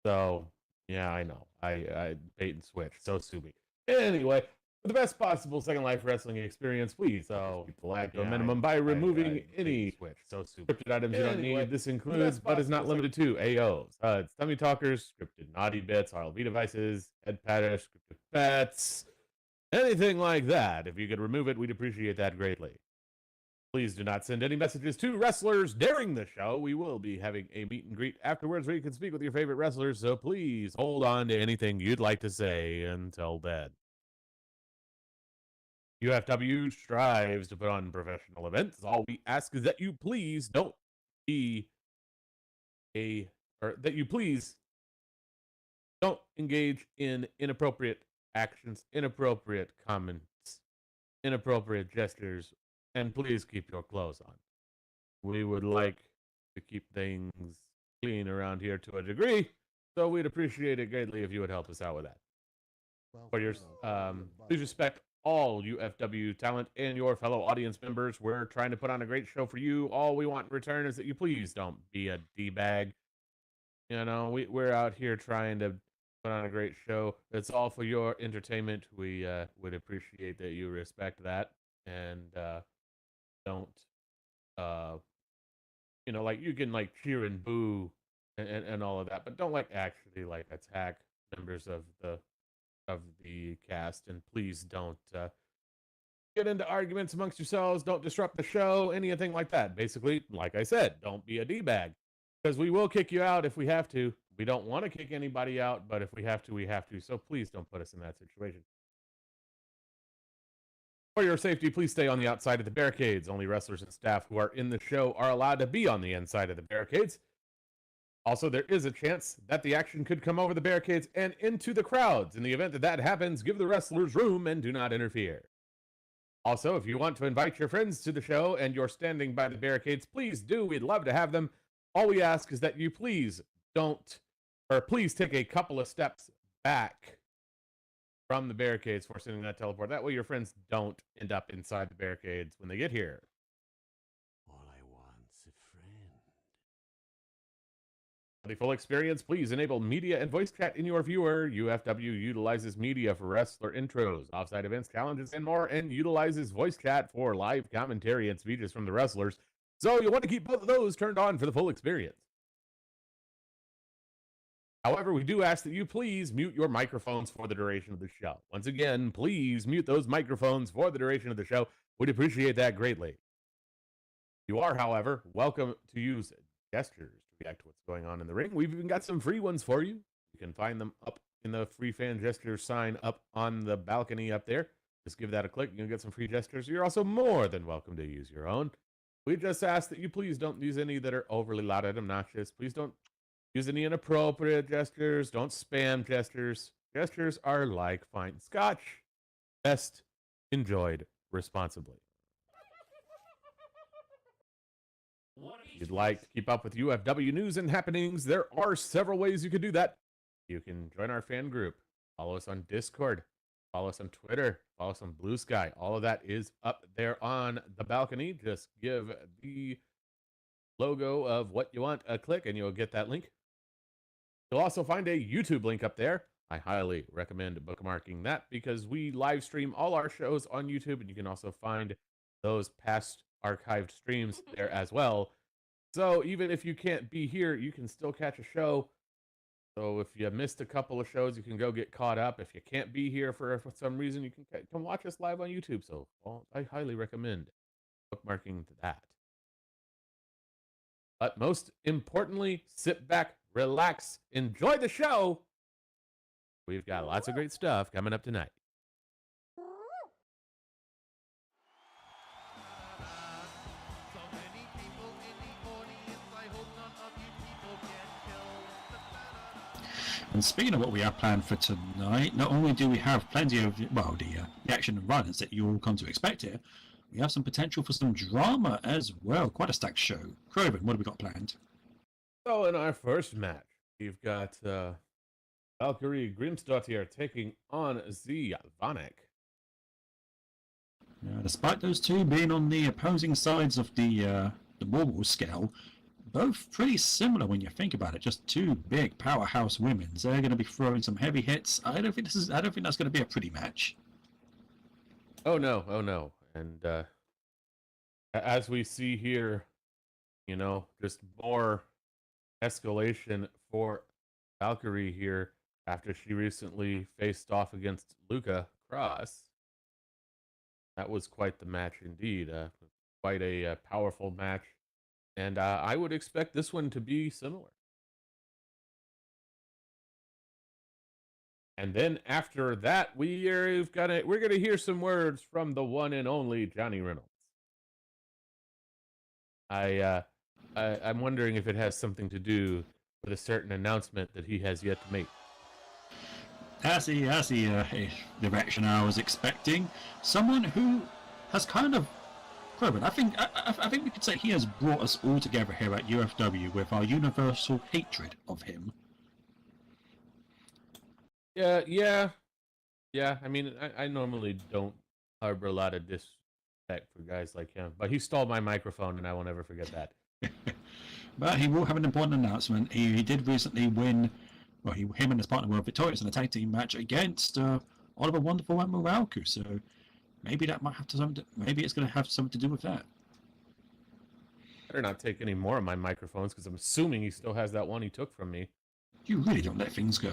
So, yeah, I know. I bait and switch. So sue me. Anyway, for the best possible Second Life wrestling experience, please keep the lag to a minimum by removing any scripted items you don't need. This includes, but is not limited to, AOs, HUDs, tummy talkers, scripted naughty bits, RLV devices, head patters, scripted pets, anything like that. If you could remove it, we'd appreciate that greatly. Please do not send any messages to wrestlers during the show. We will be having a meet and greet afterwards where you can speak with your favorite wrestlers, so please hold on to anything you'd like to say until then. UFW strives to put on professional events. All we ask is that you please don't engage in inappropriate actions, inappropriate comments, inappropriate gestures, and please keep your clothes on. We would like to keep things clean around here to a degree, so we'd appreciate it greatly if you would help us out with that. Please respect all UFW talent and your fellow audience members. We're trying to put on a great show for you. All we want in return is that you please don't be a D-bag. You know, we're out here trying to put on a great show. It's all for your entertainment. We would appreciate that you respect that and don't, like you can like cheer and boo and all of that, but don't like actually like attack members of the cast, and please don't get into arguments amongst yourselves. Don't disrupt the show, anything like that. Basically, like I said, don't be a D-bag, because we will kick you out if we have to. We don't want to kick anybody out, but if we have to, we have to. So please don't put us in that situation. For your safety, please stay on the outside of the barricades. Only wrestlers and staff who are in the show are allowed to be on the inside of the barricades. Also, there is a chance that the action could come over the barricades and into the crowds. In the event that that happens, give the wrestlers room and do not interfere. Also, if you want to invite your friends to the show and you're standing by the barricades, please do. We'd love to have them. All we ask is that you please take a couple of steps back from the barricades for sending that teleport. That way your friends don't end up inside the barricades when they get here. All I want's a friend. For the full experience, please enable media and voice chat in your viewer. UFW utilizes media for wrestler intros, offsite events, challenges, and more, and utilizes voice chat for live commentary and speeches from the wrestlers. So you'll want to keep both of those turned on for the full experience. However, we do ask that you please mute your microphones for the duration of the show. Once again, please mute those microphones for the duration of the show. We'd appreciate that greatly. You are, however, welcome to use gestures to react to what's going on in the ring. We've even got some free ones for you. You can find them up in the free fan gesture sign up on the balcony up there. Just give that a click. You'll get some free gestures. You're also more than welcome to use your own. We just ask that you please don't use any that are overly loud and obnoxious. Please don't use any inappropriate gestures. Don't spam gestures. Gestures are like fine scotch. Best enjoyed responsibly. If you'd like to keep up with UFW news and happenings, there are several ways you can do that. You can join our fan group. Follow us on Discord. Follow us on Twitter. Follow us on Blue Sky. All of that is up there on the balcony. Just give the logo of what you want a click and you'll get that link. You'll also find a YouTube link up there. I highly recommend bookmarking that because we live stream all our shows on YouTube, and you can also find those past archived streams there as well. So even if you can't be here, you can still catch a show. So if you missed a couple of shows, you can go get caught up. If you can't be here for some reason, you can come watch us live on YouTube. So I highly recommend bookmarking that. But most importantly, sit back, relax, enjoy the show. We've got lots of great stuff coming up tonight. And speaking of what we have planned for tonight, not only do we have plenty of, well, the action and violence that you all come to expect here, we have some potential for some drama as well. Quite a stacked show. Kroven, what have we got planned? So in our first match, we've got Valkyrie Grimsdottir taking on Z Vanek. Despite those two being on the opposing sides of the Warble scale, both pretty similar when you think about it. Just two big powerhouse women. They're going to be throwing some heavy hits. I don't think that's going to be a pretty match. Oh no, oh no. And as we see here, just more escalation for Valkyrie here after she recently faced off against Luca Cross. That was quite the match indeed. Quite a powerful match. And I would expect this one to be similar. And then after that, we're gonna hear some words from the one and only Johnny Reynolds. I'm wondering if it has something to do with a certain announcement that he has yet to make. That's the direction I was expecting. Someone who has kind of proven. I think we could say he has brought us all together here at UFW with our universal hatred of him. Yeah. I mean, I normally don't harbor a lot of disrespect for guys like him, but he stole my microphone, and I will never forget that. But he will have an important announcement. He did recently win. Well, him and his partner were victorious in a tag team match against Oliver Wonderful and Moralku. So maybe that might have maybe it's going to have something to do with that. Better not take any more of my microphones, because I'm assuming he still has that one he took from me. You really don't let things go.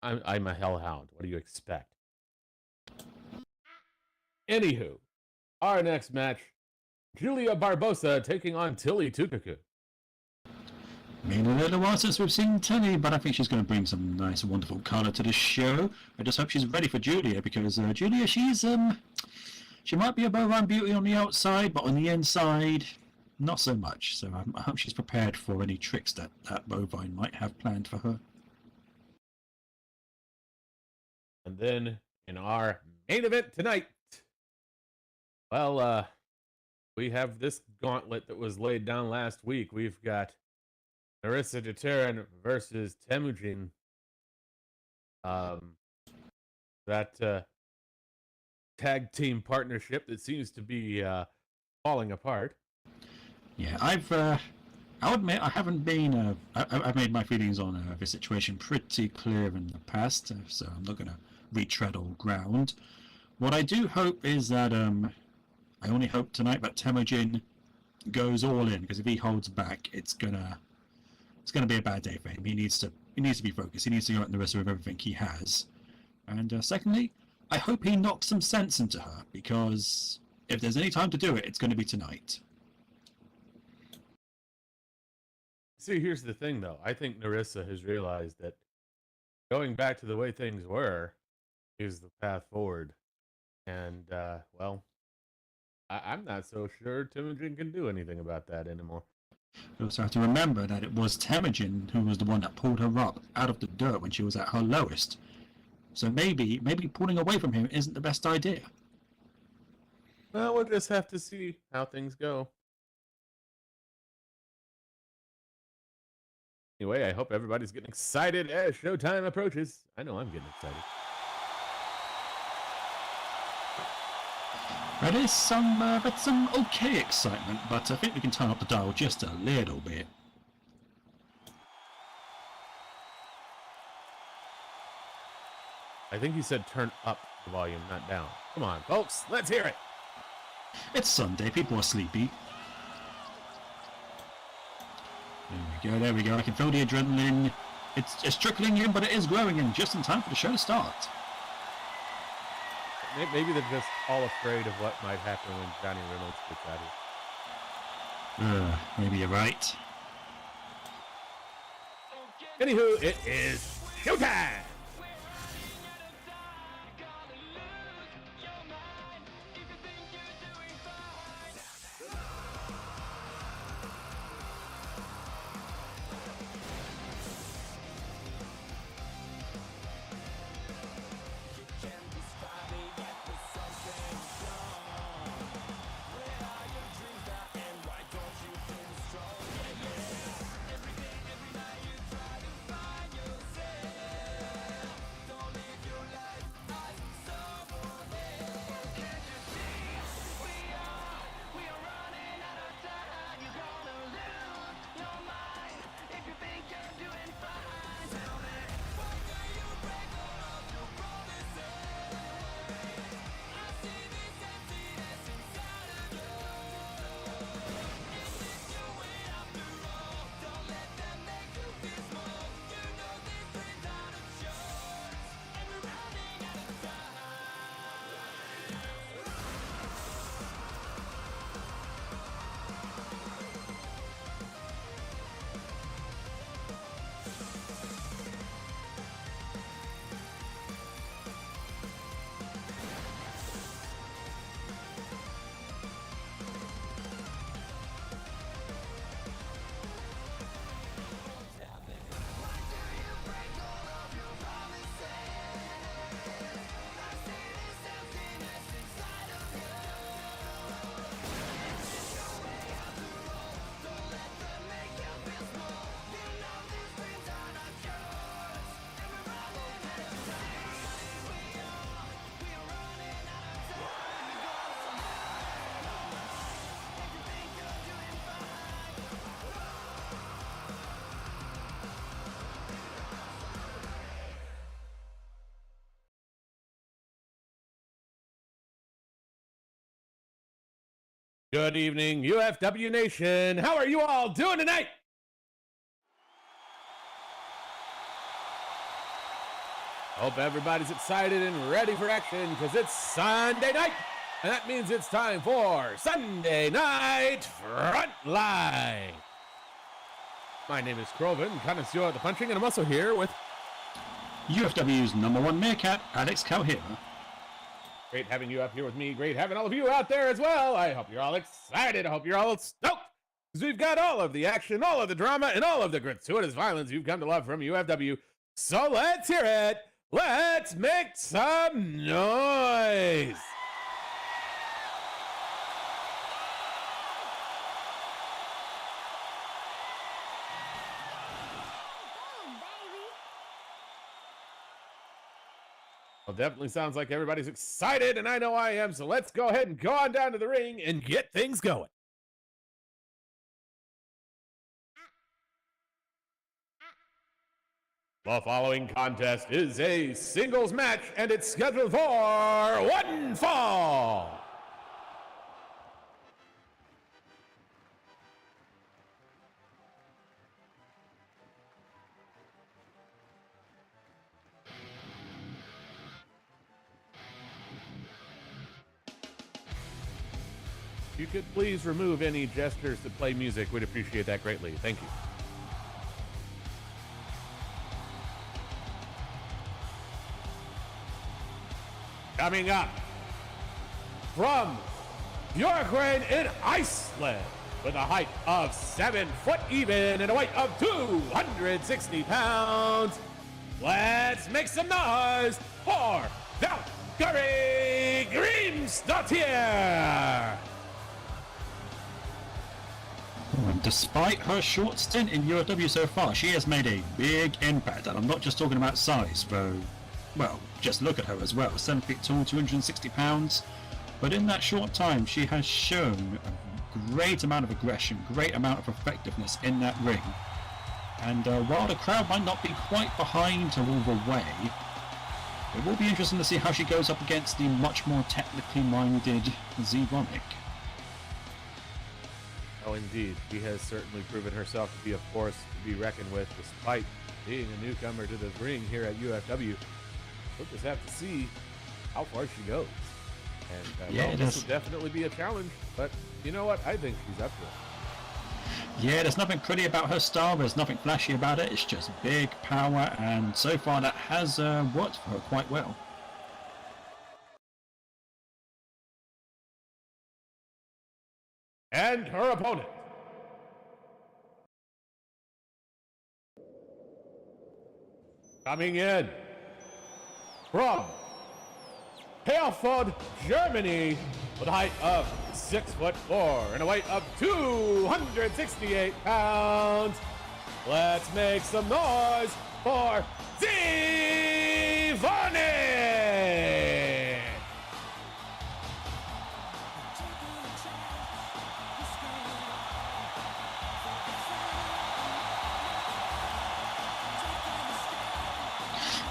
I'm a hellhound. What do you expect? Anywho, our next match, Julia Barbosa taking on Tilly Tukaku. Been a little while since we've seen Tilly, but I think she's going to bring some nice, wonderful colour to the show. I just hope she's ready for Julia, because Julia, she might be a bovine beauty on the outside, but on the inside, not so much. So I hope she's prepared for any tricks that bovine might have planned for her. And then in our main event tonight, well, we have this gauntlet that was laid down last week. We've got Narissa Deteran versus Temujin. That tag team partnership that seems to be falling apart. Yeah, I'll admit I haven't been. I've made my feelings on this situation pretty clear in the past, so I'm not going to retread old ground. What I do hope is that I only hope tonight that Temujin goes all in, because if he holds back, it's gonna be a bad day for him. He needs to be focused. He needs to go at Narissa with everything he has. And secondly, I hope he knocks some sense into her, because if there's any time to do it, it's going to be tonight. See, here's the thing, though. I think Narissa has realized that going back to the way things were is the path forward. And, well, I'm not so sure Temujin can do anything about that anymore. You also have to remember that it was Temujin who was the one that pulled her up out of the dirt when she was at her lowest. So maybe pulling away from him isn't the best idea. Well, we'll just have to see how things go. Anyway, I hope everybody's getting excited as showtime approaches. I know I'm getting excited. That's some okay excitement, but I think we can turn up the dial just a little bit. I think he said turn up the volume, not down. Come on, folks, let's hear it. It's Sunday, people are sleepy. There we go. I can feel the adrenaline. It's trickling in, but it is growing in just in time for the show to start. Maybe they're just all afraid of what might happen when Johnny Reynolds gets out here. Maybe you're right. Anywho, it is showtime! Good evening, UFW Nation. How are you all doing tonight? Hope everybody's excited and ready for action because it's Sunday night. And that means it's time for Sunday Night Frontline. My name is Croven, connoisseur of the punching, and I'm also here with UFW's #1 meerkat, Alex Calhera. Great having you up here with me. Great having all of you out there as well. I hope you're all excited. I hope you're all stoked. Because we've got all of the action, all of the drama, and all of the gratuitous violence you've come to love from UFW. So let's hear it. Let's make some noise. Well, definitely sounds like everybody's excited, and I know I am, so let's go ahead and go on down to the ring and get things going. The following contest is a singles match, and it's scheduled for one fall. If you could please remove any gestures that play music, we'd appreciate that greatly. Thank you. Coming up from Björkgren in Iceland with a height of 7 foot even and a weight of 260 pounds. Let's make some noise for Valkyrie Grimsdottir. And despite her short stint in UFW so far, she has made a big impact. And I'm not just talking about size, though. Well, just look at her as well. 7 feet tall, 260 pounds. But in that short time, she has shown a great amount of aggression, great amount of effectiveness in that ring. And while the crowd might not be quite behind her all the way, it will be interesting to see how she goes up against the much more technically minded Zevonic. Oh, indeed. She has certainly proven herself to be a force to be reckoned with, despite being a newcomer to the ring here at UFW. We'll just have to see how far she goes. And this will definitely be a challenge, but you know what? I think she's up to it. Yeah, there's nothing pretty about her style. There's nothing flashy about it. It's just big power, and so far that has worked for her quite well. And her opponent. Coming in from Herford, Germany, with a height of 6'4" and a weight of 268 pounds. Let's make some noise for Zevonic.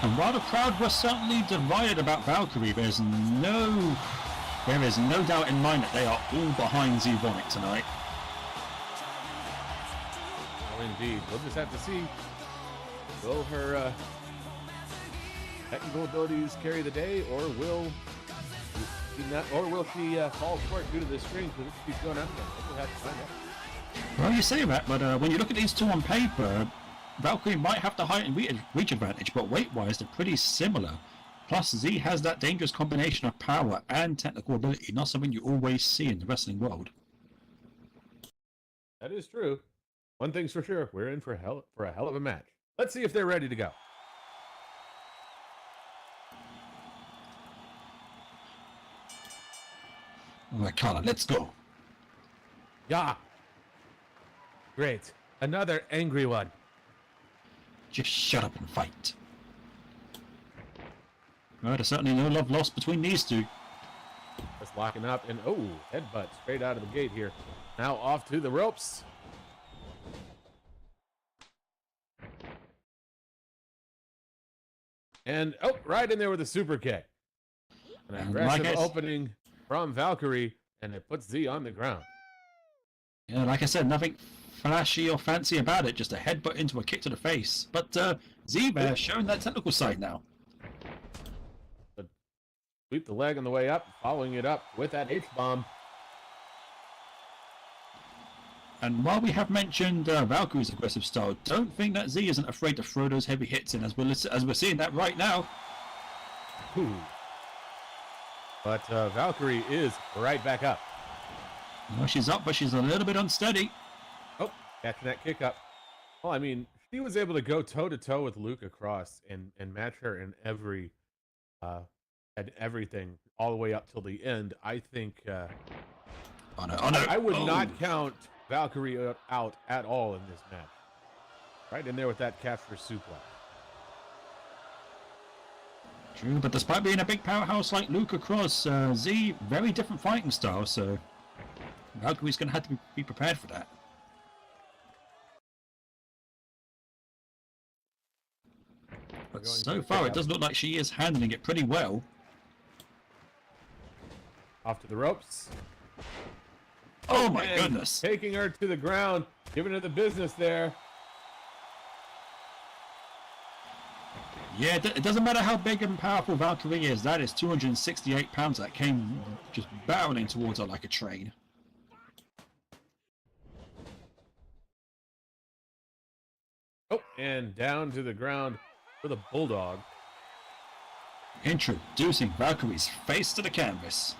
And while the crowd was certainly divided about Valkyrie, there is no doubt in mind that they are all behind Zevonic tonight. Oh, indeed. We'll just have to see. Will her technical abilities carry the day, or will she fall short due to the strings that she's going up there? We'll have to find out. Well, you say that, but when you look at these two on paper, Valkyrie might have the height and reach advantage, but weight-wise, they're pretty similar. Plus, Z has that dangerous combination of power and technical ability, not something you always see in the wrestling world. That is true. One thing's for sure, we're in for a hell of a match. Let's see if they're ready to go. All right, Carla, let's go. Yeah. Great. Another angry one. Just shut up and fight. Well, there's certainly no love lost between these two. Just locking up, and headbutt straight out of the gate here. Now off to the ropes. And right in there with a super kick. An aggressive opening from Valkyrie, and it puts Z on the ground. Yeah, like I said, nothing flashy or fancy about it, just a headbutt into a kick to the face. But Z Bear showing that technical side now. But sweep the leg on the way up, following it up with that H-bomb. And while we have mentioned Valkyrie's aggressive style, don't think that Z isn't afraid to throw those heavy hits in, as we're seeing that right now. Ooh. But Valkyrie is right back up. Well, she's up, but she's a little bit unsteady. Oh, catching that kick up. Well, I mean, she was able to go toe-to-toe with Luca Cross and match her in everything all the way up till the end. I think I would not count Valkyrie out at all in this match. Right in there with that capture suplex. True, but despite being a big powerhouse like Luca Cross, Z, very different fighting style, so Valkyrie's going to have to be prepared for that. But so far, it does look like she is handling it pretty well. Off to the ropes. Oh my goodness. Taking her to the ground, giving her the business there. Yeah, it doesn't matter how big and powerful Valkyrie is, that is 268 pounds that came just barreling towards her like a train. Oh, and down to the ground for the Bulldog. Introducing Valkyrie's face to the canvas.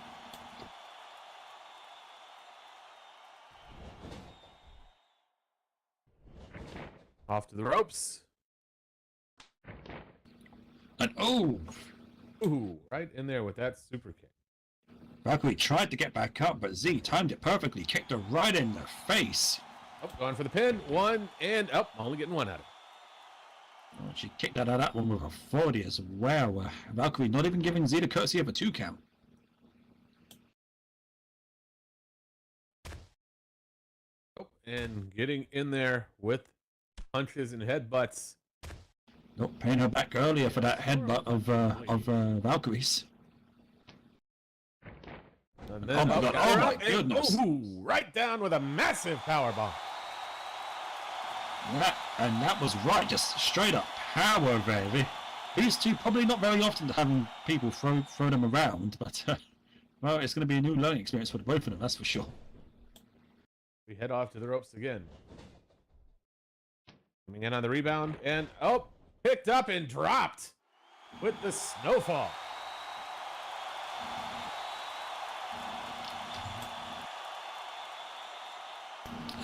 Off to the ropes. And oh! Ooh, right in there with that super kick. Valkyrie tried to get back up, but Z timed it perfectly, kicked her right in the face. Oh, going for the pin. One, and up. Only getting one out of it. Oh, she kicked out of that one with a 40 as well. Valkyrie not even giving Z the courtesy of a 2 count. Oh, and getting in there with punches and headbutts. Nope, paying her back earlier for that headbutt of Valkyrie's. And then, oh my god! Oh my goodness! Ooh, right down with a massive powerbomb. And that was right, just straight up power, baby. These two probably not very often having people throw them around, but well, it's going to be a new learning experience for the both of them, that's for sure. We head off to the ropes again. Coming in on the rebound, and oh, picked up and dropped with the snowfall.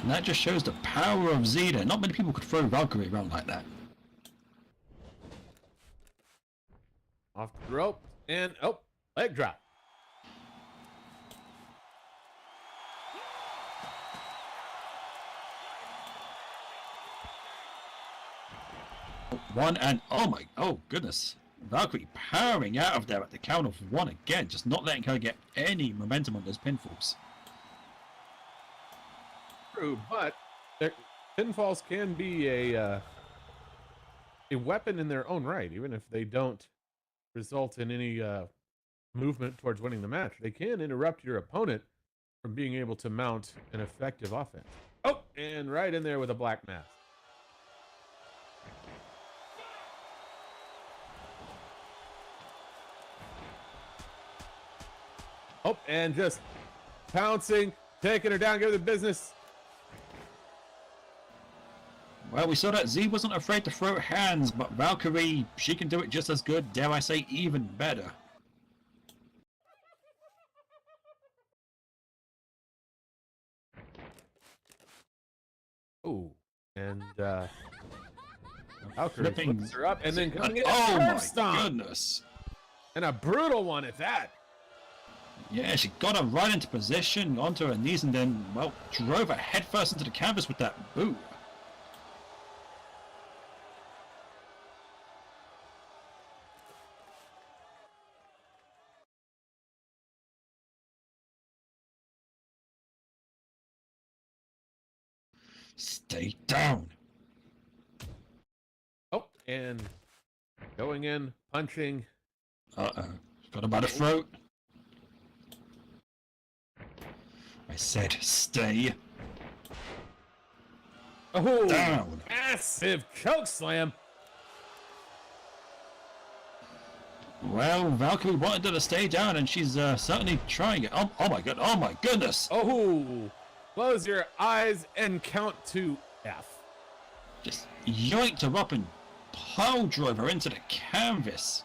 And that just shows the power of Zeta. Not many people could throw Valkyrie around like that. Off the rope, and oh, leg drop. One and oh goodness. Valkyrie powering out of there at the count of one again, just not letting her get any momentum on those pinfalls. True, but pinfalls can be a weapon in their own right, even if they don't result in any movement towards winning the match. They can interrupt your opponent from being able to mount an effective offense. Oh, and right in there with a black mask. Oh, and just pouncing, taking her down, give her the business. Well, we saw that Z wasn't afraid to throw hands, but Valkyrie, she can do it just as good, dare I say, even better. Oh, and Valkyrie flips her up, and then coming in, oh my stomp. goodness. And a brutal one at that. Yeah, she got her right into position, onto her knees, and then, well, drove her headfirst into the canvas with that boot. Stay down. Oh, and going in, punching. Uh-oh. Got her by the throat. I said stay Oh, Down. massive choke slam. Well, Valkyrie wanted her to stay down, and she's certainly trying it. Oh my god! Oh my goodness! Oh, close your eyes and count to F. Just yoinked her up and pile drove her into the canvas.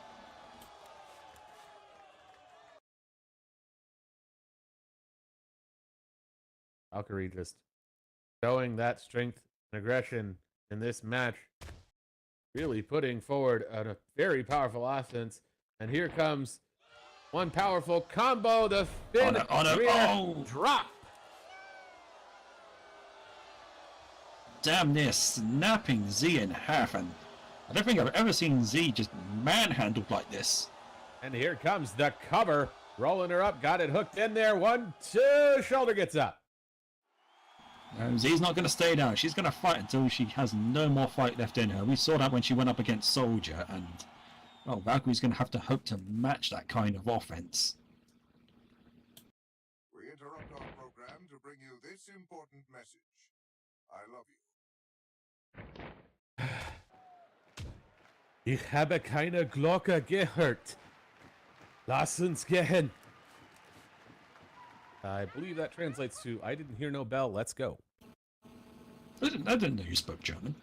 Valkyrie just showing that strength and aggression in this match. Really putting forward a very powerful offense. And here comes one powerful combo. The Finn rear drop. Damn near snapping Z in half, and I don't think I've ever seen Z just manhandled like this. And here comes the cover. Rolling her up, got it hooked in there. 1, 2, shoulder gets up. Z's not going to stay down. She's going to fight until she has no more fight left in her. We saw that when she went up against Soldier, and well, Valkyrie's going to have to hope to match that kind of offense. We interrupt our program to bring you this important message. I love you. Ich habe keine Glocke gehört. Lass uns gehen. I believe that translates to, I didn't hear no bell, let's go. I didn't know you spoke German.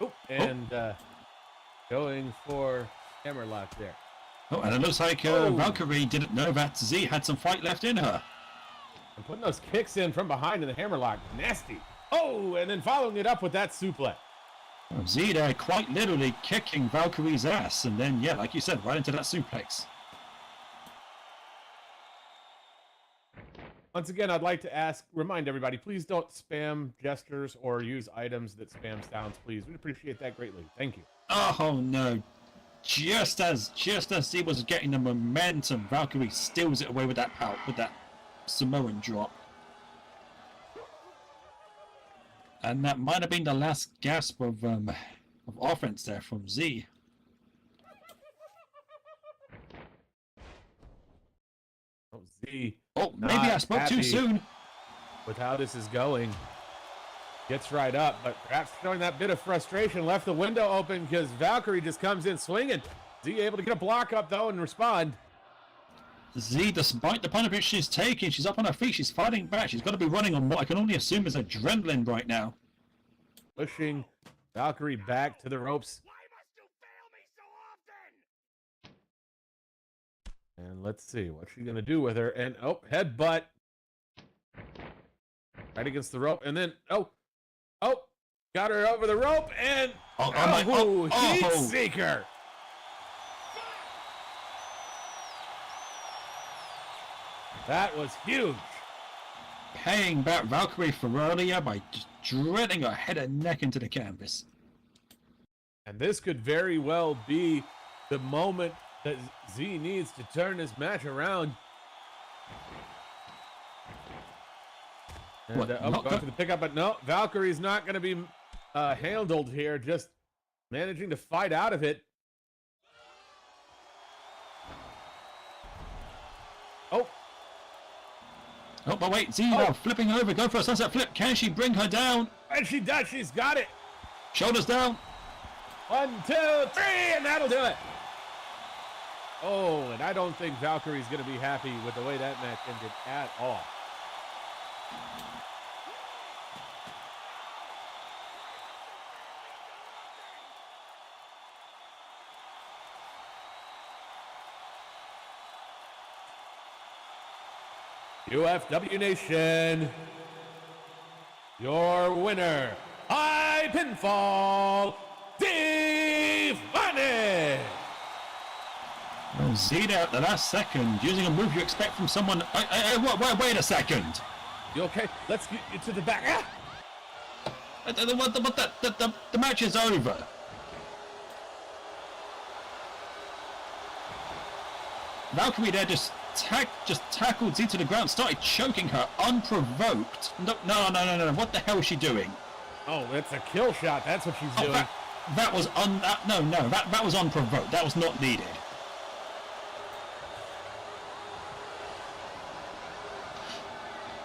Oh, and going for hammerlock there. Oh, and it looks like Valkyrie didn't know that Z had some fight left in her. And putting those kicks in from behind in the hammerlock, nasty. Oh, and then following it up with that suplex. Oh, Z there quite literally kicking Valkyrie's ass, and then, yeah, like you said, right into that suplex. Once again, I'd like to remind everybody, please don't spam gestures or use items that spam sounds, please. We'd appreciate that greatly. Thank you. Oh no. Just as Z was getting the momentum, Valkyrie steals it away with that pout, with that Samoan drop. And that might have been the last gasp of offense there from Z. Oh, Z. Oh, maybe I spoke too soon. With how this is going. Gets right up, but perhaps showing that bit of frustration. Left the window open because Valkyrie just comes in swinging. Z able to get a block up, though, and respond. Z, despite the punishment she's taking, she's up on her feet. She's fighting back. She's got to be running on what I can only assume is adrenaline right now. Pushing Valkyrie back to the ropes. Why must you fail me so often? And let's see what she's going to do with her. And, oh, headbutt. Right against the rope. And then, oh, got her over the rope. And, heat seeker. That was huge. Paying back Valkyrie for earlier by just drilling her head and neck into the canvas. And this could very well be the moment that Z needs to turn this match around. And going for the pickup, but no, Valkyrie's not going to be handled here, just managing to fight out of it. Oh, but wait, Z now flipping over, go for a sunset flip. Can she bring her down? And she does, she's got it. Shoulders down. 1, 2, 3, and that'll do it. Oh, and I don't think Valkyrie's going to be happy with the way that match ended at all. UFW Nation, your winner, high pinfall, Divani. Well, Z there at the last second, using a move you expect from someone. Wait a second. You okay? Let's get you to the back. The match is over. Valkyrie there just tackled Z to the ground, started choking her unprovoked. No. What the hell is she doing? Oh, it's a kill shot. That's what she's doing. That was that was unprovoked. That was not needed.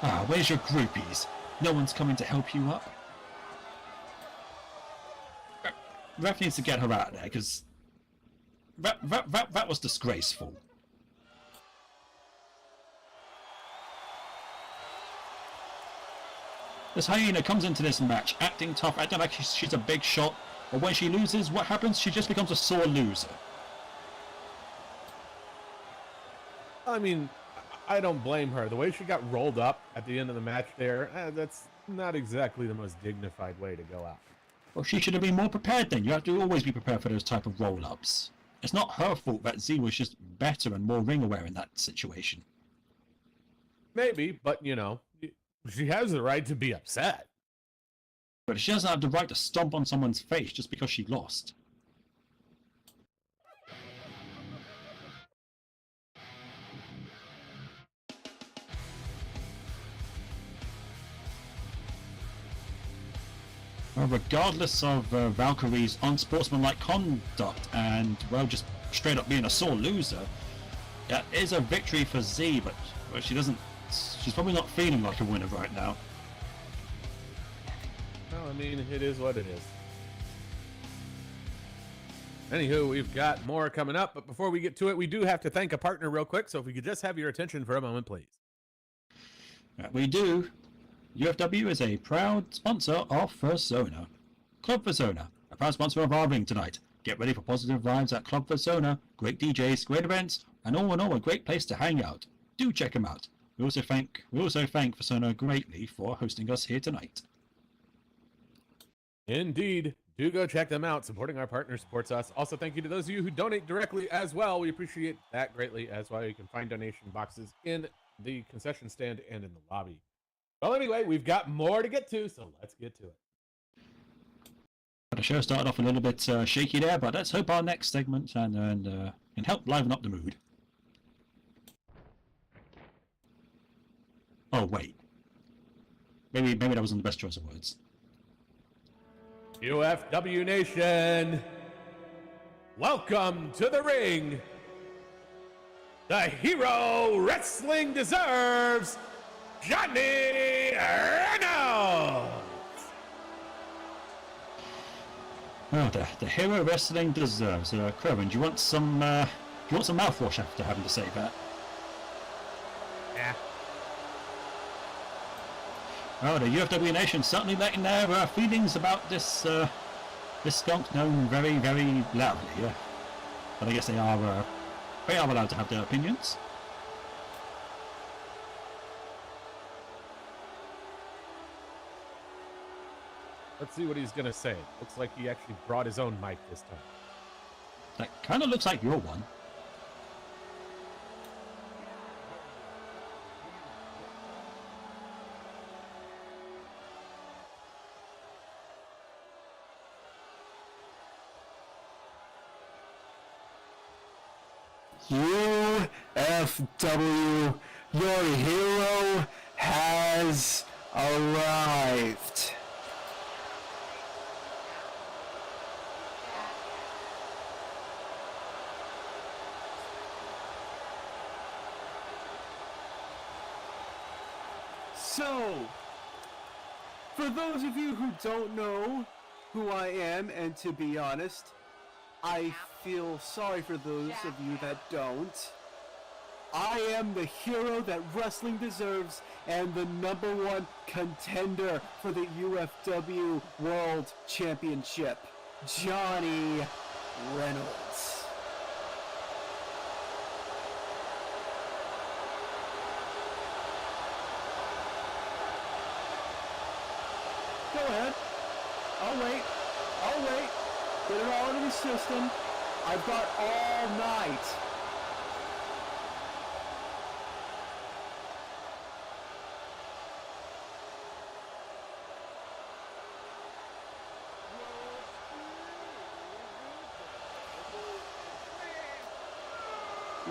Ah, where's your groupies? No one's coming to help you up? Ref needs to get her out of there, because that was disgraceful. This hyena comes into this match acting tough, acting like she's a big shot, but when she loses, what happens? She just becomes a sore loser. I mean, I don't blame her. The way she got rolled up at the end of the match there, that's not exactly the most dignified way to go out. Well, she should have been more prepared then. You have to always be prepared for those type of roll-ups. It's not her fault that Z was just better and more ring-aware in that situation. Maybe, but you know, she has the right to be upset. But she doesn't have the right to stomp on someone's face just because she lost. Well, regardless of Valkyrie's unsportsmanlike conduct and, well, just straight up being a sore loser, that is a victory for Z, but well, she's probably not feeling like a winner right now. Well, I mean, it is what it is. Anywho, we've got more coming up, but before we get to it, we do have to thank a partner real quick, so if we could just have your attention for a moment, please. We do. UFW is a proud sponsor of Fursona. Club Fursona, a proud sponsor of our ring tonight. Get ready for positive vibes at Club Fursona, great DJs, great events, and all in all, a great place to hang out. Do check them out. We also thank Fursona greatly for hosting us here tonight. Indeed. Do go check them out. Supporting our partner supports us. Also, thank you to those of you who donate directly as well. We appreciate that greatly as well. You can find donation boxes in the concession stand and in the lobby. Well, anyway, we've got more to get to, so let's get to it. The show started off a little bit shaky there, but let's hope our next segment can help liven up the mood. Oh, wait. Maybe that wasn't the best choice of words. UFW Nation, welcome to the ring. The hero wrestling deserves, Johnny Reynolds. Oh, the hero wrestling deserves. Kerwin, do you want some mouthwash after having to say that? Yeah. Oh, the UFW Nation certainly letting their feelings about this skunk known very, very loudly. Yeah. But I guess they are allowed to have their opinions. Let's see what he's going to say. Looks like he actually brought his own mic this time. That kind of looks like your one. UFW, your hero has arrived. So, for those of you who don't know who I am, and to be honest, I feel sorry for those of you that don't. I am the hero that wrestling deserves and the #1 contender for the UFW World Championship, Johnny Reynolds. Go ahead. I'll wait. Get it all into the system. I've got all night.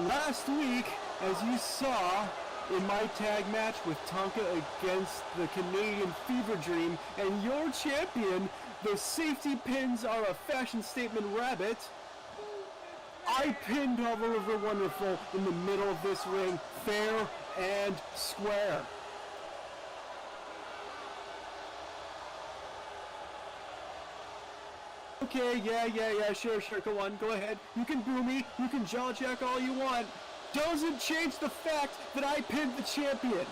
Last week, as you saw in my tag match with Tonka against the Canadian Fever Dream and your champion, the safety pins are a fashion statement rabbit, I pinned Oliver Wonderful in the middle of this ring, fair and square. Okay, yeah, sure, go on, go ahead. You can boo me, you can jaw jack all you want. Doesn't change the fact that I pinned the champion.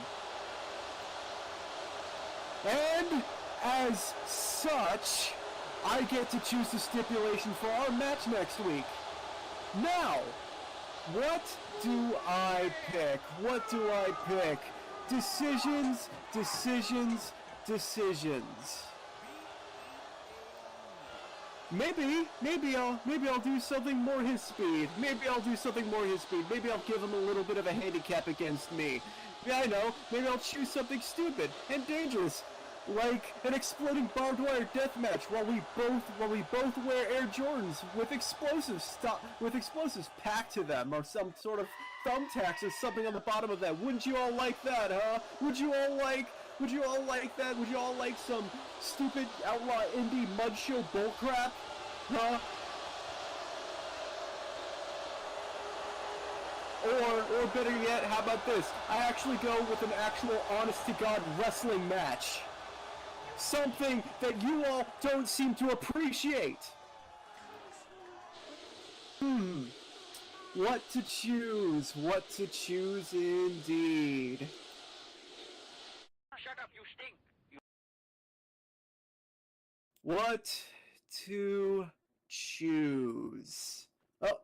And, as such, I get to choose the stipulation for our match next week. Now, what do I pick? What do I pick? Decisions. Maybe I'll do something more his speed. Maybe I'll give him a little bit of a handicap against me. Yeah, I know. Maybe I'll choose something stupid and dangerous, like an exploding barbed wire deathmatch while we both wear Air Jordans with explosives packed to them, or some sort of thumbtacks or something on the bottom of that. Wouldn't you all like that, huh? Would you all like that? Would you all like some stupid outlaw indie mud show bullcrap? Huh? Or better yet, how about this? I actually go with an actual honest-to-God wrestling match. Something that you all don't seem to appreciate. What to choose indeed. Shut up, you stink! What to choose? Oh.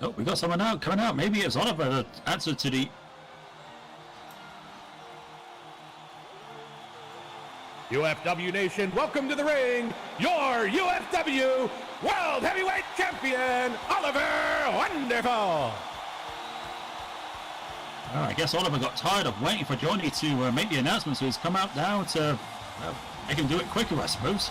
Oh, we got someone out coming out. Maybe it's Oliver that answered to the. UFW Nation, welcome to the ring, your UFW World Heavyweight Champion, Oliver Wonderful! Well, I guess Oliver got tired of waiting for Johnny to make the announcement, so he's come out now to make him do it quicker, I suppose.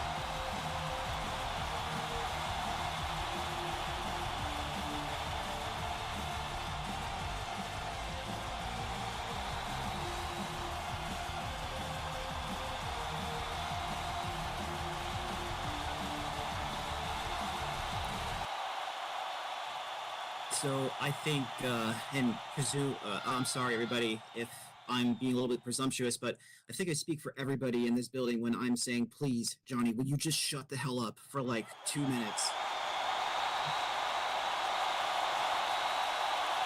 So I think, and Kazoo, I'm sorry everybody if I'm being a little bit presumptuous, but I think I speak for everybody in this building when I'm saying, please, Johnny, would you just shut the hell up for like 2 minutes?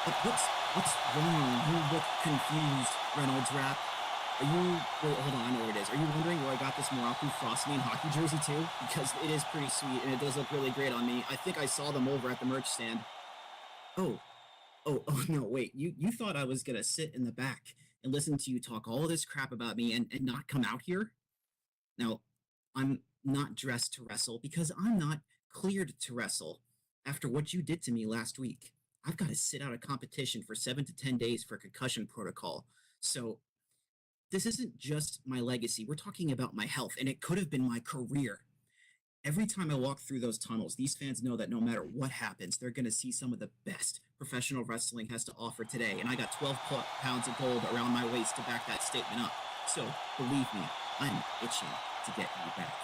What's wrong? You look confused, Reynolds Rap. Are you, wait, hold on, I know what it is. Are you wondering where I got this Morocco Frostney hockey jersey too? Because it is pretty sweet and it does look really great on me. I think I saw them over at the merch stand. Oh, no, wait, you thought I was gonna sit in the back and listen to you talk all this crap about me and not come out here? Now, I'm not dressed to wrestle because I'm not cleared to wrestle after what you did to me last week. I've got to sit out a competition for 7 to 10 days for concussion protocol. So this isn't just my legacy. We're talking about my health, and it could have been my career. Every time I walk through those tunnels, these fans know that no matter what happens, they're going to see some of the best professional wrestling has to offer today. And I got 12 pounds of gold around my waist to back that statement up. So believe me, I'm itching to get you back.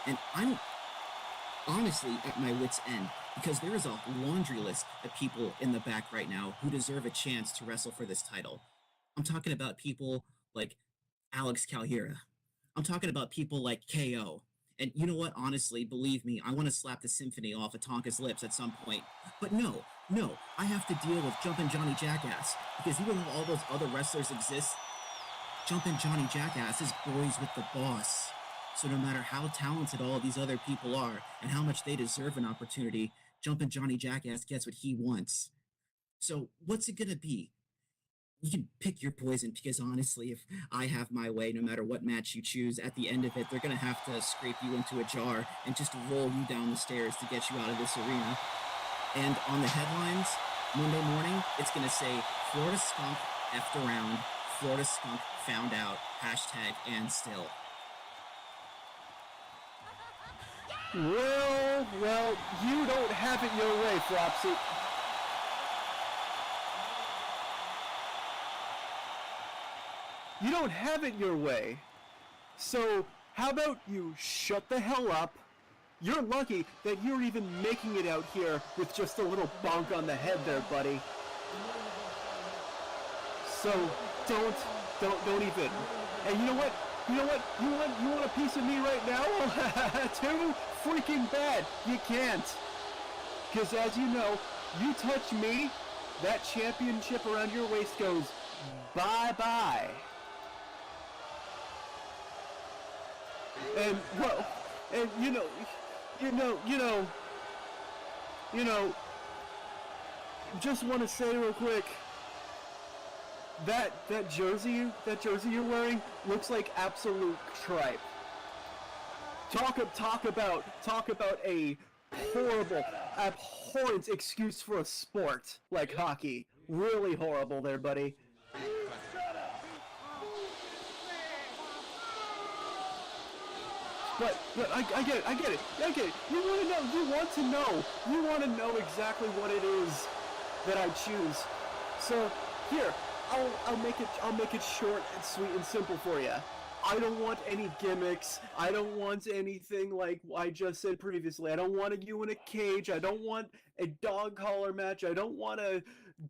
And I'm honestly at my wit's end because there is a laundry list of people in the back right now who deserve a chance to wrestle for this title. I'm talking about people like Alex Calheira. I'm talking about people like KO. And you know what? Honestly, believe me, I want to slap the symphony off of Tonka's lips at some point. But no, I have to deal with Jumpin' Johnny Jackass. Because even though all those other wrestlers exist, Jumpin' Johnny Jackass is boys with the boss. So no matter how talented all of these other people are and how much they deserve an opportunity, Jumpin' Johnny Jackass gets what he wants. So what's it gonna be? You can pick your poison because honestly, if I have my way, no matter what match you choose, at the end of it, they're going to have to scrape you into a jar and just roll you down the stairs to get you out of this arena. And on the headlines, Monday morning, it's going to say, Florida Skunk effed around, Florida Skunk found out, hashtag and still. Well, you don't have it your way, Flopsy. You don't have it your way. So, how about you shut the hell up? You're lucky that you're even making it out here with just a little bonk on the head there, buddy. So, don't even. And you know what? You know what? You want a piece of me right now? Too freaking bad. You can't. Because as you know, you touch me, that championship around your waist goes bye-bye. And, well, and you know, just want to say real quick, that jersey you're wearing looks like absolute tripe. Talk about a horrible, abhorrent excuse for a sport like hockey. Really horrible there, buddy. But I get it. You want to know exactly what it is that I choose. So here, I'll make it short and sweet and simple for you. I don't want any gimmicks. I don't want anything like I just said previously. I don't want you in a cage. I don't want a dog collar match. I don't want a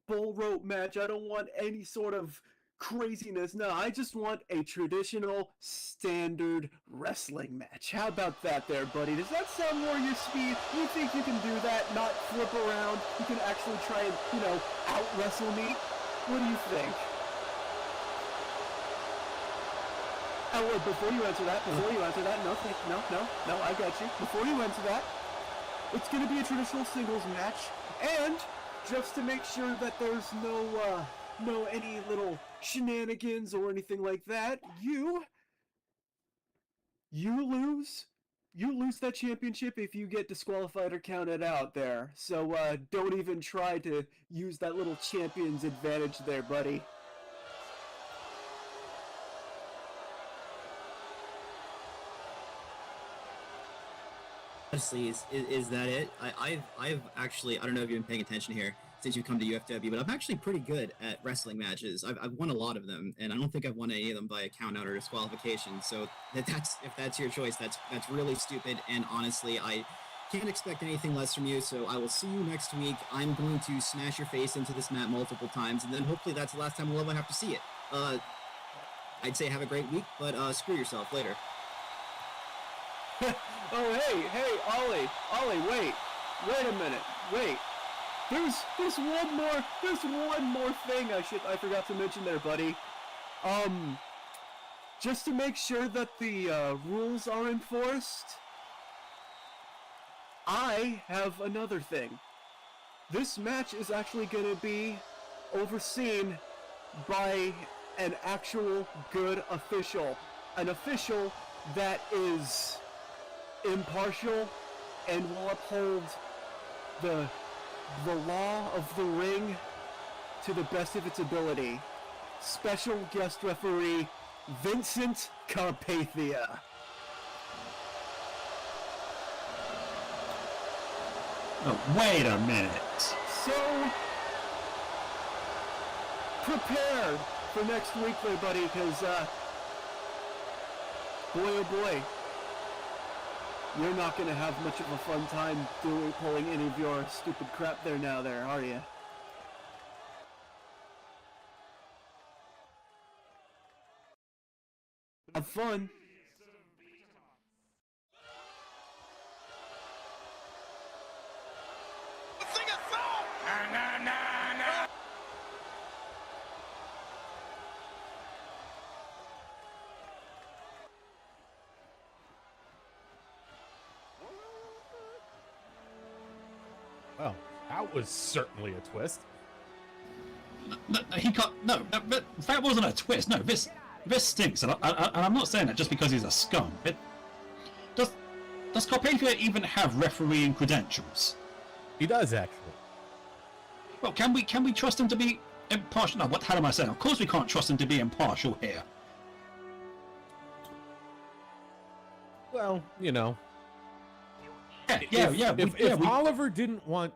bull rope match. I don't want any sort of craziness. No, I just want a traditional, standard wrestling match. How about that there, buddy? Does that sound more your speed? You think you can do that, not flip around? You can actually try and, out-wrestle me? What do you think? Oh, wait, before you answer that, no, I got you. Before you answer that, it's going to be a traditional singles match, and just to make sure that there's no any little shenanigans or anything like that, you lose that championship if you get disqualified or counted out there. So don't even try to use that little champion's advantage there, buddy. Honestly, is that it? I've actually, I don't know if you've been paying attention here since you've come to UFW, but I'm actually pretty good at wrestling matches. I've won a lot of them, and I don't think I've won any of them by a count out or disqualification. So if that's your choice, that's really stupid. And honestly, I can't expect anything less from you. So I will see you next week. I'm going to smash your face into this mat multiple times, and then hopefully that's the last time we'll ever have to see it. I'd say have a great week, but screw yourself later. Oh, hey, Ollie, wait a minute, wait. There's one more thing I forgot to mention there, buddy. Just to make sure that the rules are enforced, I have another thing. This match is actually going to be overseen by an actual good official, an official that is impartial and will uphold the law of the ring to the best of its ability. Special guest referee Vincent Carpathia. Oh, wait a minute. So prepare for next week there, buddy, because boy oh boy, you're not going to have much of a fun time pulling any of your stupid crap there, are you? Have fun. Well, that was certainly a twist. No, he can't. No, but that wasn't a twist. No, this stinks, and I'm not saying that just because he's a scum. Does Carpathia even have refereeing credentials? He does, actually. Well, can we trust him to be impartial? No, what the hell am I saying? Of course we can't trust him to be impartial here. Well, you know. If Oliver didn't want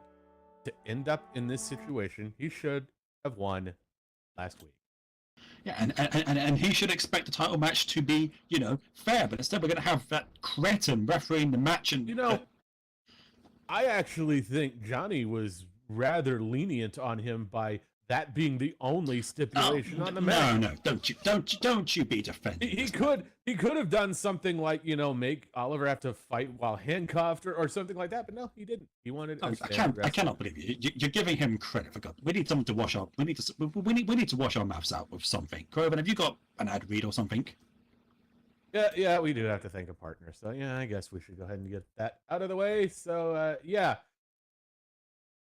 to end up in this situation, he should have won last week. Yeah, and he should expect the title match to be, fair. But instead, we're going to have that cretin refereeing the match. And I actually think Johnny was rather lenient on him by that being the only stipulation on the no, match. no, don't you be defending. He this could have done something like, make Oliver have to fight while handcuffed or something like that, but no, he didn't. He wanted Oh, a I standard wrestling. cannot believe you. You're giving him credit for God. We need someone to wash up. We need to wash our mouths out with something. Corbin, have you got an ad read or something? Yeah, we do have to thank a partner. So yeah, I guess we should go ahead and get that out of the way. So yeah.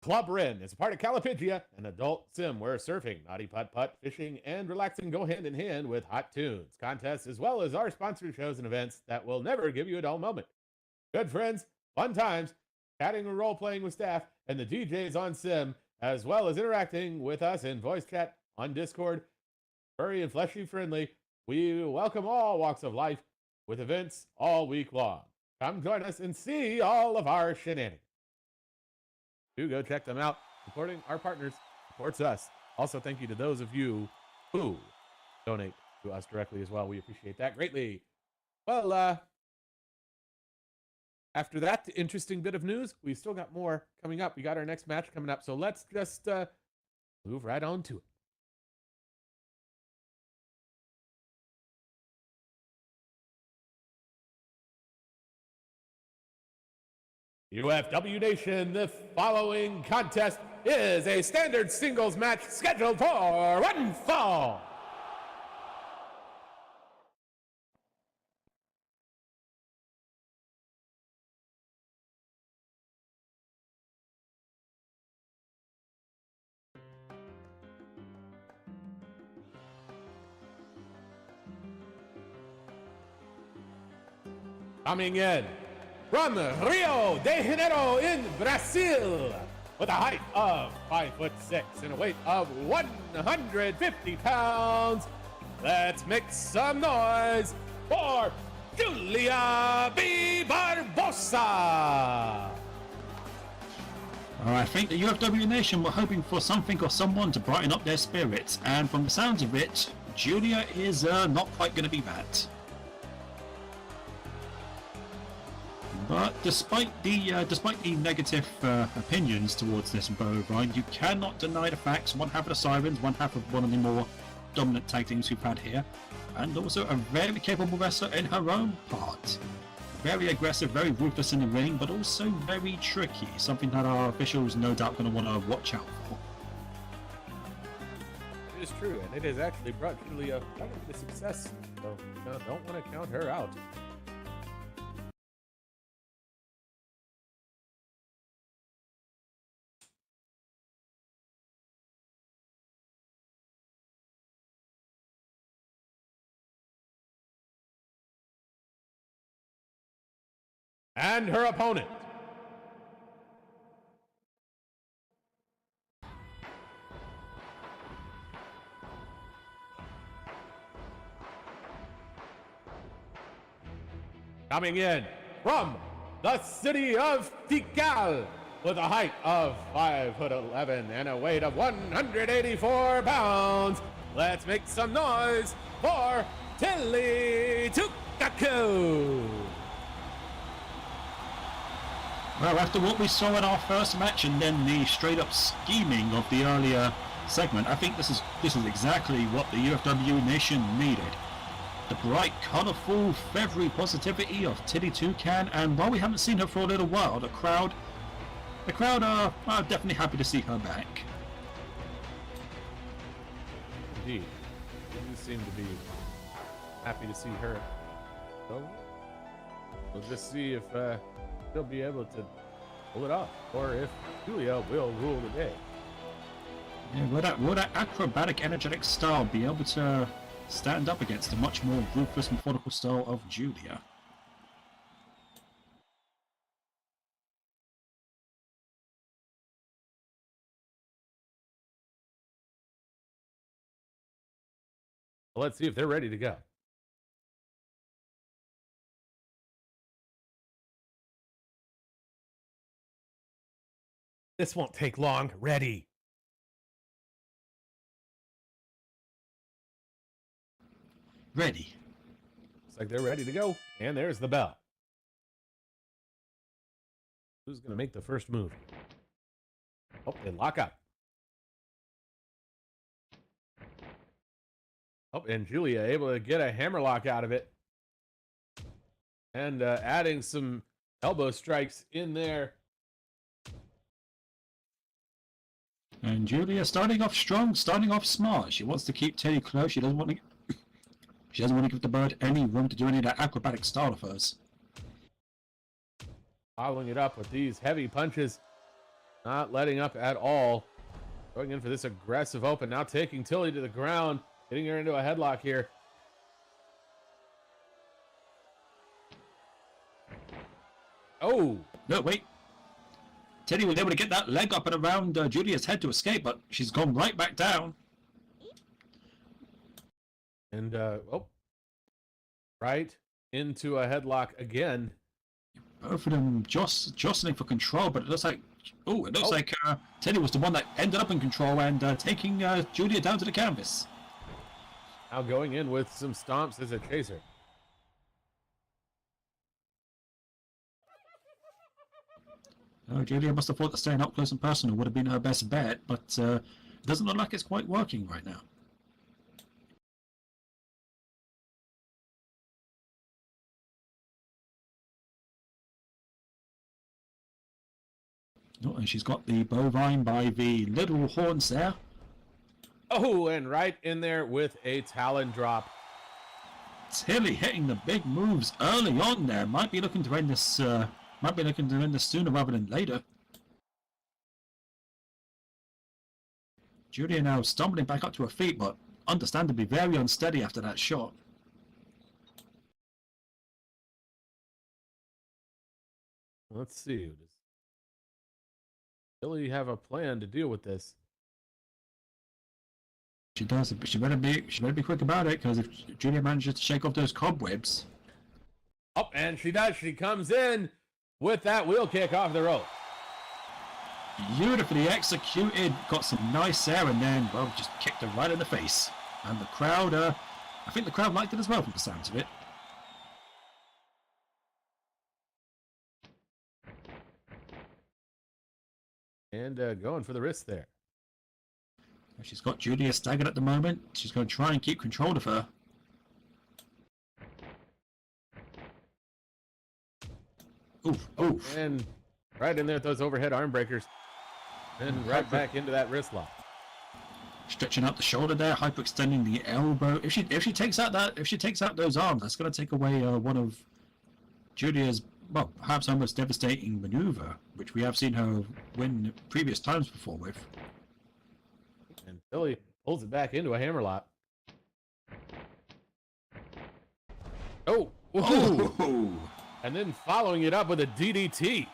Club Ren is a part of Calipigia, an adult sim where surfing, naughty putt-putt, fishing, and relaxing go hand in hand with hot tunes, contests, as well as our sponsored shows and events that will never give you a dull moment. Good friends, fun times, chatting and role-playing with staff, and the DJs on sim, as well as interacting with us in voice chat on Discord. Furry and fleshy friendly, we welcome all walks of life with events all week long. Come join us and see all of our shenanigans. Do go check them out. Supporting our partners supports us. Also, thank you to those of you who donate to us directly as well. We appreciate that greatly. Well, after that interesting bit of news, we've still got more coming up. We got our next match coming up, so let's just move right on to it. UFW Nation, the following contest is a standard singles match scheduled for one fall. Coming in from Rio de Janeiro in Brazil, with a height of 5'6" and a weight of 150 pounds. Let's make some noise for Julia B. Barbosa. I think the UFW Nation were hoping for something or someone to brighten up their spirits, and from the sounds of it, Julia is not quite going to be that. But despite the negative opinions towards this Ryan, you cannot deny the facts. One half of the Sirens, one half of one of the more dominant tag teams we've had here, and also a very capable wrestler in her own part. Very aggressive, very ruthless in the ring, but also very tricky, something that our officials no doubt going to want to watch out for. It is true, and it has actually brought Julia quite a bit of success, so don't want to count her out. And her opponent, coming in from the city of Tikal, with a height of 5'11" and a weight of 184 pounds. Let's make some noise for Tilly Tukaku. Well, after what we saw in our first match and then the straight-up scheming of the earlier segment, I think this is exactly what the UFW Nation needed. The bright, colourful, feathery positivity of Tilly Toucan, and while we haven't seen her for a little while, the crowd are definitely happy to see her back. Indeed. You seem to be happy to see her. So, we'll just see if she'll be able to pull it off, or if Julia will rule the day. Yeah, will that acrobatic, energetic style be able to stand up against the much more ruthless, methodical style of Julia? Well, let's see if they're ready to go. This won't take long. Ready. Ready. Looks like they're ready to go. And there's the bell. Who's going to make the first move? Oh, they lock up. Oh, and Julia able to get a hammerlock out of it. And adding some elbow strikes in there. And Julia starting off strong, starting off smart. She wants to keep Teddy close. She doesn't want to. She doesn't want to give the bird any room to do any of that acrobatic style of hers. Following it up with these heavy punches, not letting up at all. Going in for this aggressive open. Now taking Tilly to the ground, getting her into a headlock here. Oh, No, wait. Teddy was able to get that leg up and around Julia's head to escape, but she's gone right back down. and right into a headlock again. Both of them jostling for control, but it looks like Teddy was the one that ended up in control and taking Julia down to the canvas. Now going in with some stomps as a chaser. Oh, Julia must have thought that staying up close and personal would have been her best bet, but it doesn't look like it's quite working right now. Oh, and she's got the bovine by the little horns there. Oh, and right in there with a talon drop. Tilly hitting the big moves early on there. Might be looking to end this. Sooner rather than later. Julia now stumbling back up to her feet, but understandably very unsteady after that shot. Let's see. Does Tilly have a plan to deal with this? She does, but she better be quick about it, because if Julia manages to shake off those cobwebs. Oh, and she does. She comes in with that wheel kick off the rope. Beautifully executed, got some nice air, and then, well, just kicked her right in the face. And the crowd, I think the crowd liked it as well from the sounds of it. And going for the wrist there. She's got Julia staggered at the moment. She's going to try and keep control of her. Oof, oof. And right in there with those overhead arm breakers. And right back into that wrist lock. Stretching out the shoulder there, hyperextending the elbow. If she takes out those arms, that's going to take away one of Julia's, well, perhaps almost devastating maneuver, which we have seen her win previous times before with. And Tilly pulls it back into a hammerlock. Oh, whoa. Oh! And then following it up with a DDT.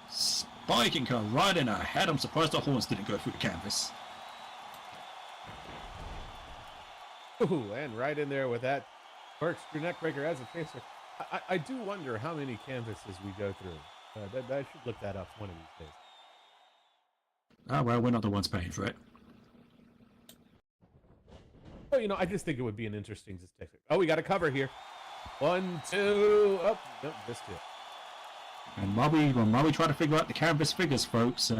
Spiking her right in her head. I'm surprised the horns didn't go through the canvas. Ooh, and right in there with that corkscrew neckbreaker as a chaser. I do wonder how many canvases we go through. I should look that up one of these days. Ah, well, we're not the ones paying for it. Oh, I just think it would be an interesting statistic. Oh, we got a cover here. 1, 2. Oh, no, missed it. And while we try to figure out the canvas figures, folks,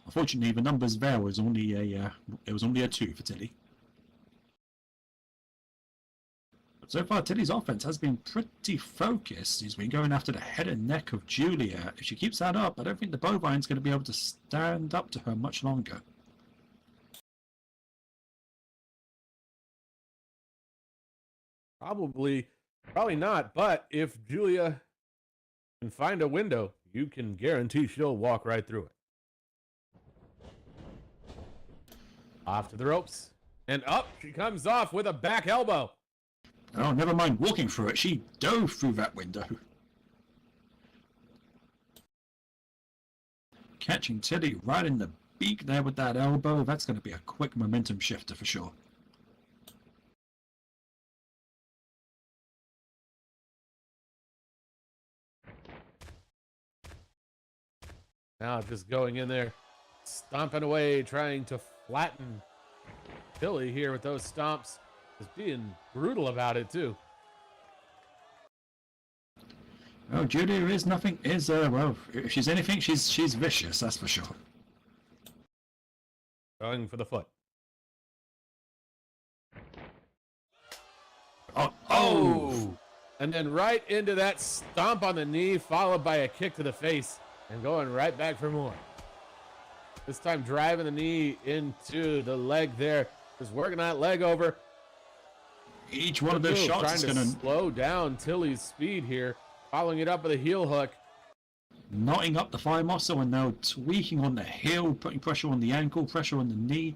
unfortunately the numbers there was only a 2 for Tilly. But so far, Tilly's offense has been pretty focused. He's been going after the head and neck of Julia. If she keeps that up, I don't think the bovine's going to be able to stand up to her much longer. Probably not. But if Julia can find a window, you can guarantee she'll walk right through it. Off to the ropes. And up she comes off with a back elbow. Oh, never mind walking through it. She dove through that window. Catching Tilly right in the beak there with that elbow. That's going to be a quick momentum shifter for sure. Now just going in there, stomping away, trying to flatten Tilly here with those stomps. Just being brutal about it too. Oh, Julia well, if she's anything, she's vicious, that's for sure. Going for the foot. Oh! And then right into that stomp on the knee, followed by a kick to the face, and going right back for more. This time driving the knee into the leg there. Just working that leg over. Each one of those shots trying is to going to slow down Tilly's speed here. Following it up with a heel hook. knotting up the thigh muscle and now tweaking on the heel, putting pressure on the ankle, pressure on the knee.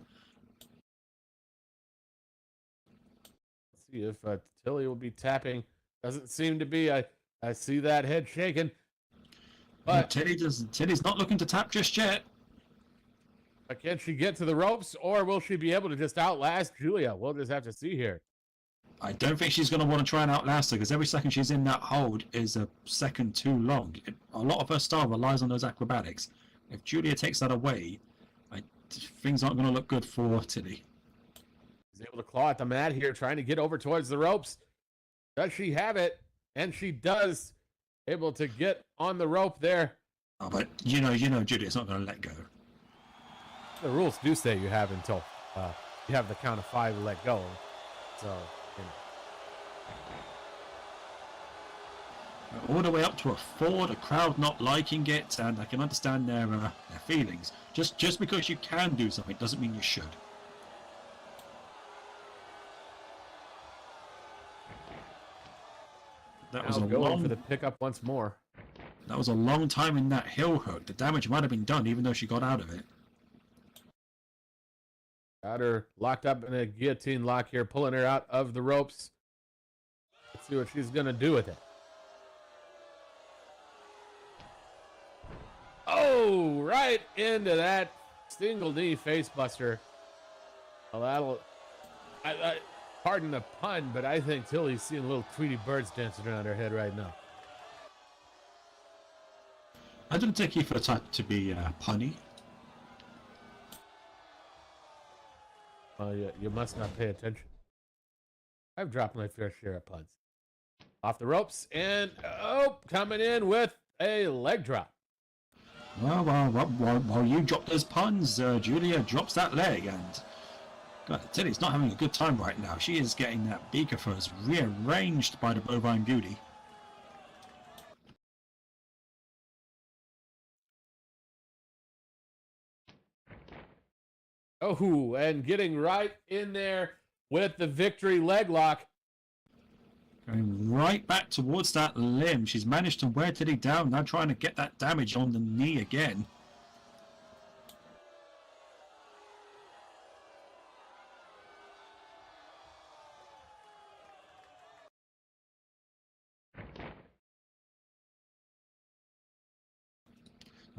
Let's see if Tilly will be tapping. Doesn't seem to be. I see that head shaking. But Tilly's not looking to tap just yet. can she get to the ropes, or will she be able to just outlast Julia? We'll just have to see here. I don't think she's going to want to try and outlast her because every second she's in that hold is a second too long. A lot of her style relies on those acrobatics. If Julia takes that away, things aren't going to look good for Tilly. She's able to claw at the mat here, trying to get over towards the ropes. Does she have it? And she does. Able to get on the rope there. Oh, but you know, Julia's not going to let go. The rules do say you have until you have the count of 5 to let go. So, all the way up to a 4, the crowd not liking it, and I can understand their feelings. Just because you can do something doesn't mean you should. That was going for the pickup once more. That was a long time in that heel hook. The damage might have been done even though she got out of it. Got her locked up in a guillotine lock here, pulling her out of the ropes. Let's see what she's going to do with it. Oh, right into that single knee face buster. Well, that'll... pardon the pun, but I think Tilly's seeing little Tweety birds dancing around her head right now. I didn't take you for the type to be punny. Well, you must not pay attention. I've dropped my fair share of puns. Off the ropes, and coming in with a leg drop. Well, while you drop those puns, Julia drops that leg, and God, Tilly's not having a good time right now. She is getting that beaker fuzz rearranged by the bovine beauty. Oh, and getting right in there with the victory leg lock. Going right back towards that limb. She's managed to wear Tilly down, now trying to get that damage on the knee again.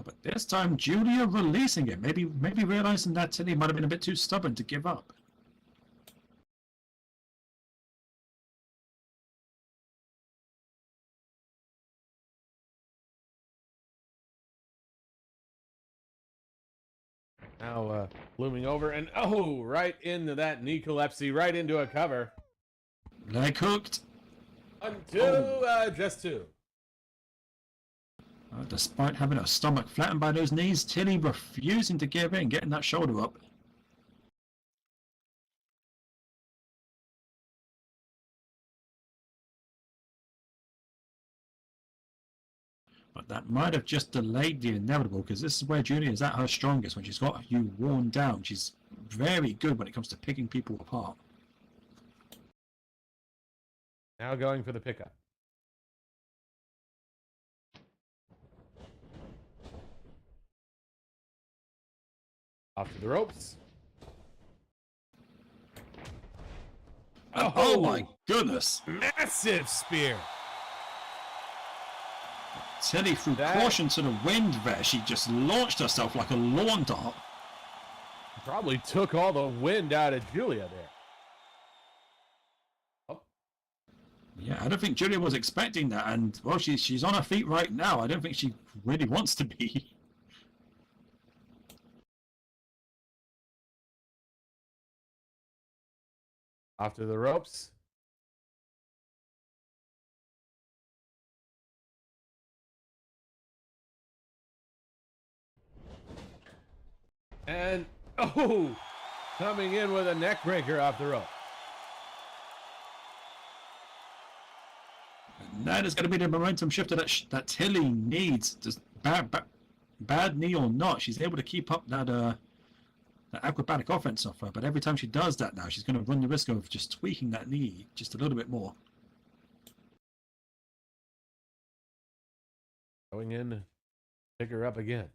But this time, Julia releasing it. Maybe realizing that Tilly might have been a bit too stubborn to give up. Now looming over, and right into that knee collapse, right into a cover. Leg hooked. 1, 2, just 2. Despite having her stomach flattened by those knees, Tilly refusing to give in, getting that shoulder up. But that might have just delayed the inevitable, because this is where Julia is at her strongest, when she's got you worn down. She's very good when it comes to picking people apart. Now going for the pickup. Off to the ropes. Oh my goodness! Massive spear. Tilly threw caution to the wind there. She just launched herself like a lawn dart. Probably took all the wind out of Julia there. Oh. Yeah, I don't think Julia was expecting that, and well, she's on her feet right now. I don't think she really wants to be. Off to the ropes. And, coming in with a neck breaker off the rope. That is going to be the momentum shifter that Tilly needs. Just bad knee or not, she's able to keep up that acrobatic offense off her. But every time she does that now, she's going to run the risk of just tweaking that knee just a little bit more. Going in, pick her up again.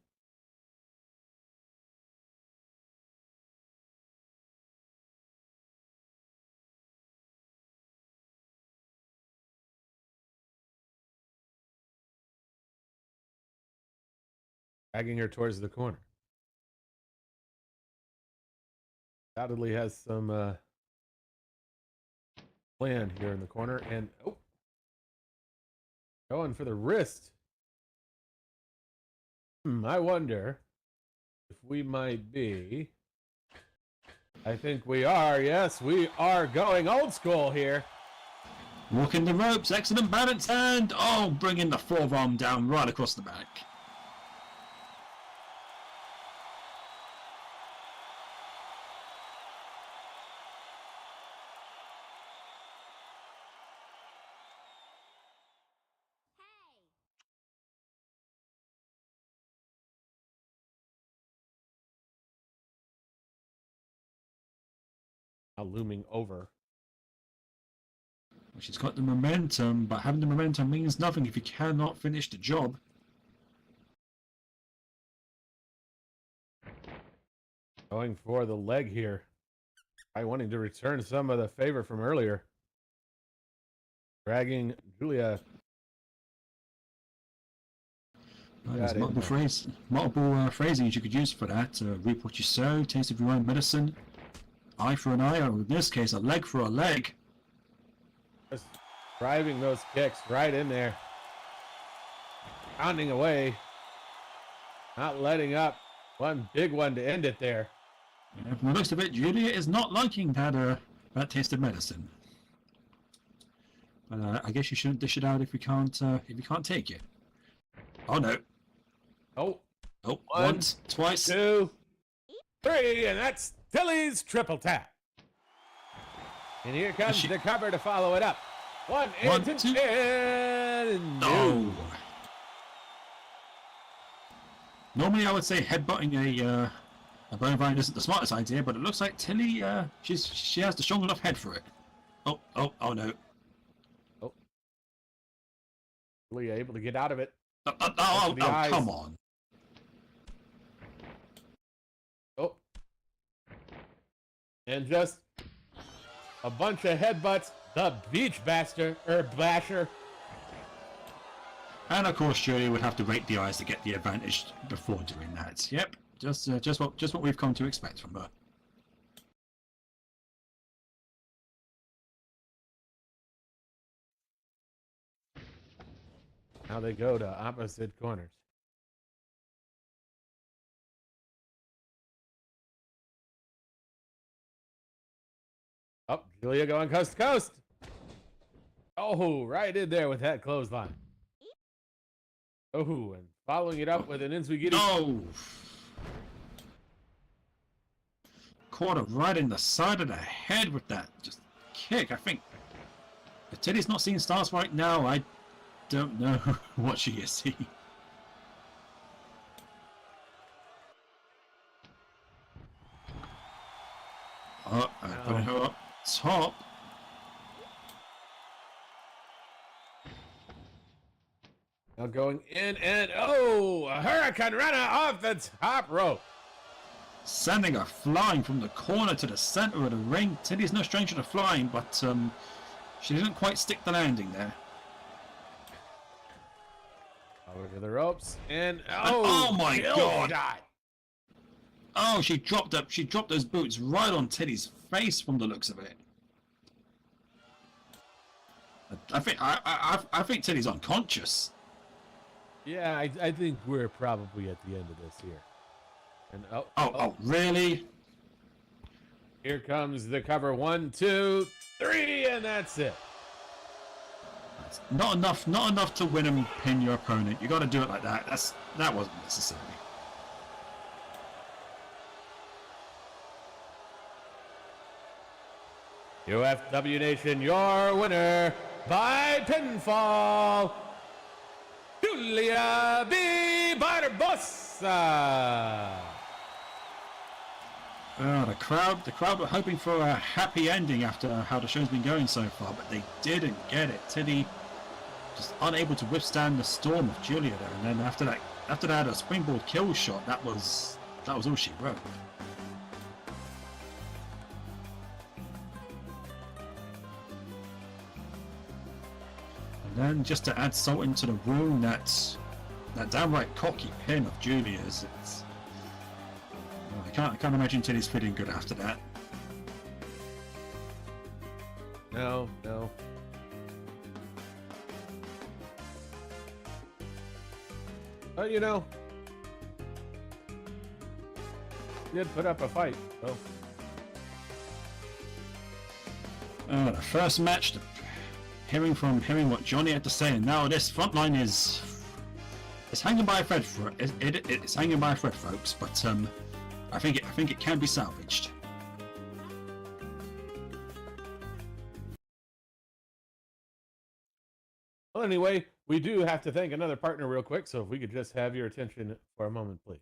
Dragging her towards the corner. Undoubtedly has some plan here in the corner, and going for the wrist. I wonder if we might be. I think we are. Yes, we are going old school here. Walking the ropes, excellent balance, and bringing the forearm down right across the back. Now looming over. She's got the momentum, but having the momentum means nothing if you cannot finish the job. Going for the leg here. I wanting to return some of the favor from earlier. Dragging Julia. There's multiple phrasings you could use for that. Reap what you sow, taste of your own medicine. Eye for an eye, or in this case, a leg for a leg. Just driving those kicks right in there. Pounding away. Not letting up. One big one to end it there. Yeah, from the looks of it, Julia is not liking that taste of medicine. But I guess you shouldn't dish it out if you can't take it. Oh no. Oh. Oh, One, once, twice. 2, 3, and that's Tilly's triple tap. And here comes the cover to follow it up. One, two, and no. Normally I would say headbutting a bovine isn't the smartest idea, but it looks like Tilly, she has the strong enough head for it. Oh no. Oh. Tilly able to get out of it. Come on. Oh. And just a bunch of headbutts. The beach basher. And of course, Julia would have to rake the eyes to get the advantage before doing that. Yep, just what we've come to expect from her. Now they go to opposite corners. Oh, Julia going coast to coast. Oh, right in there with that clothesline. Oh, and following it up with an Insugiri. Oh! Caught her right in the side of the head with that just kick. I think if Teddy's not seeing stars right now, I don't know what she is seeing. Oh, putting her up top. Now going in and a Hurricane Rana off the top rope. Sending her flying from the corner to the center of the ring. Teddy's no stranger to flying, but she didn't quite stick the landing there. Over to the ropes and oh my God! Shot. Oh, she dropped those boots right on Teddy's face from the looks of it. I think Teddy's unconscious. Yeah, I think we're probably at the end of this here. And oh, really? Here comes the cover. 1, 2, 3, and that's it. That's not enough to win and pin your opponent. You got to do it like that. That wasn't necessary. UFW Nation, your winner by pinfall, Julia B. Barbosa. The crowd were hoping for a happy ending after how the show's been going so far, but they didn't get it. Tilly just unable to withstand the storm of Julia there, and then after that, a springboard kill shot. That was all she wrote. And then just to add salt into the wound, that downright cocky pin of Julia's. I can't imagine Tilly's feeling good after that. No. But you know, did put up a fight, so. The first match, hearing what Johnny had to say, and now this Frontline is hanging by a thread. It's hanging by a thread, folks. But I think it can be salvaged. Well, anyway, we do have to thank another partner real quick, so if we could just have your attention for a moment, please.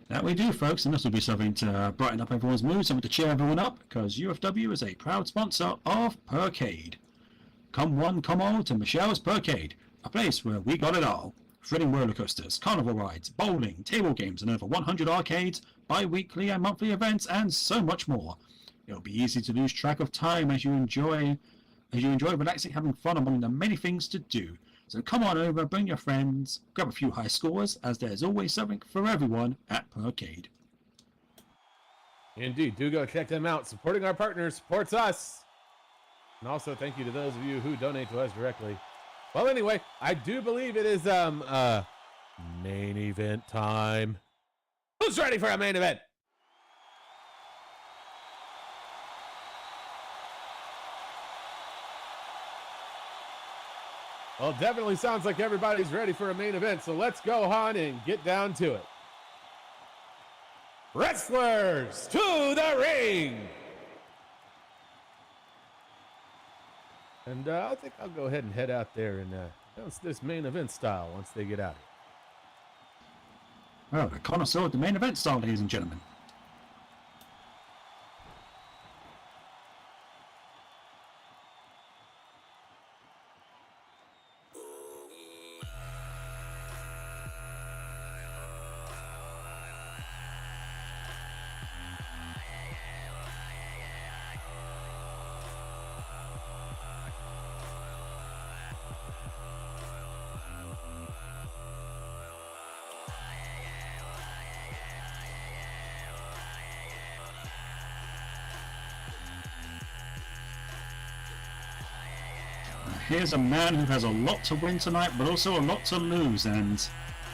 That we do, folks, and this will be something to brighten up everyone's mood, something to cheer everyone up, because UFW is a proud sponsor of Percade. Come one, come all to Michelle's Percade, a place where we got it all. Thrilling roller coasters, carnival rides, bowling, table games, and over 100 arcades, bi-weekly and monthly events, and so much more. It'll be easy to lose track of time as you enjoy relaxing, having fun among the many things to do. So come on over, bring your friends, grab a few high scores, as there's always something for everyone at Percade. Indeed, do go check them out. Supporting our partners supports us. And also thank you to those of you who donate to us directly. Well, anyway, I do believe it is main event time. Who's ready for a main event? Well, it definitely sounds like everybody's ready for a main event, so let's go on and get down to it. Wrestlers to the ring! And I think I'll go ahead and head out there and announce this main event style once they get out here. Well, the connoisseur of the main event style, ladies and gentlemen. Here's a man who has a lot to win tonight, but also a lot to lose. And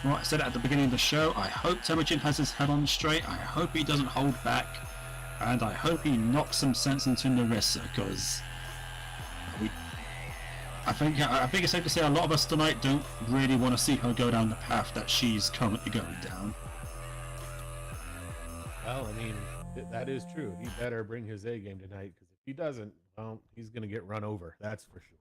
well, I said it at the beginning of the show, I hope Temujin has his head on straight. I hope he doesn't hold back. And I hope he knocks some sense into Narissa, because I think it's safe to say a lot of us tonight don't really want to see her go down the path that she's currently going down. Well, I mean, that is true. He better bring his A game tonight, because if he doesn't, well, he's going to get run over. That's for sure.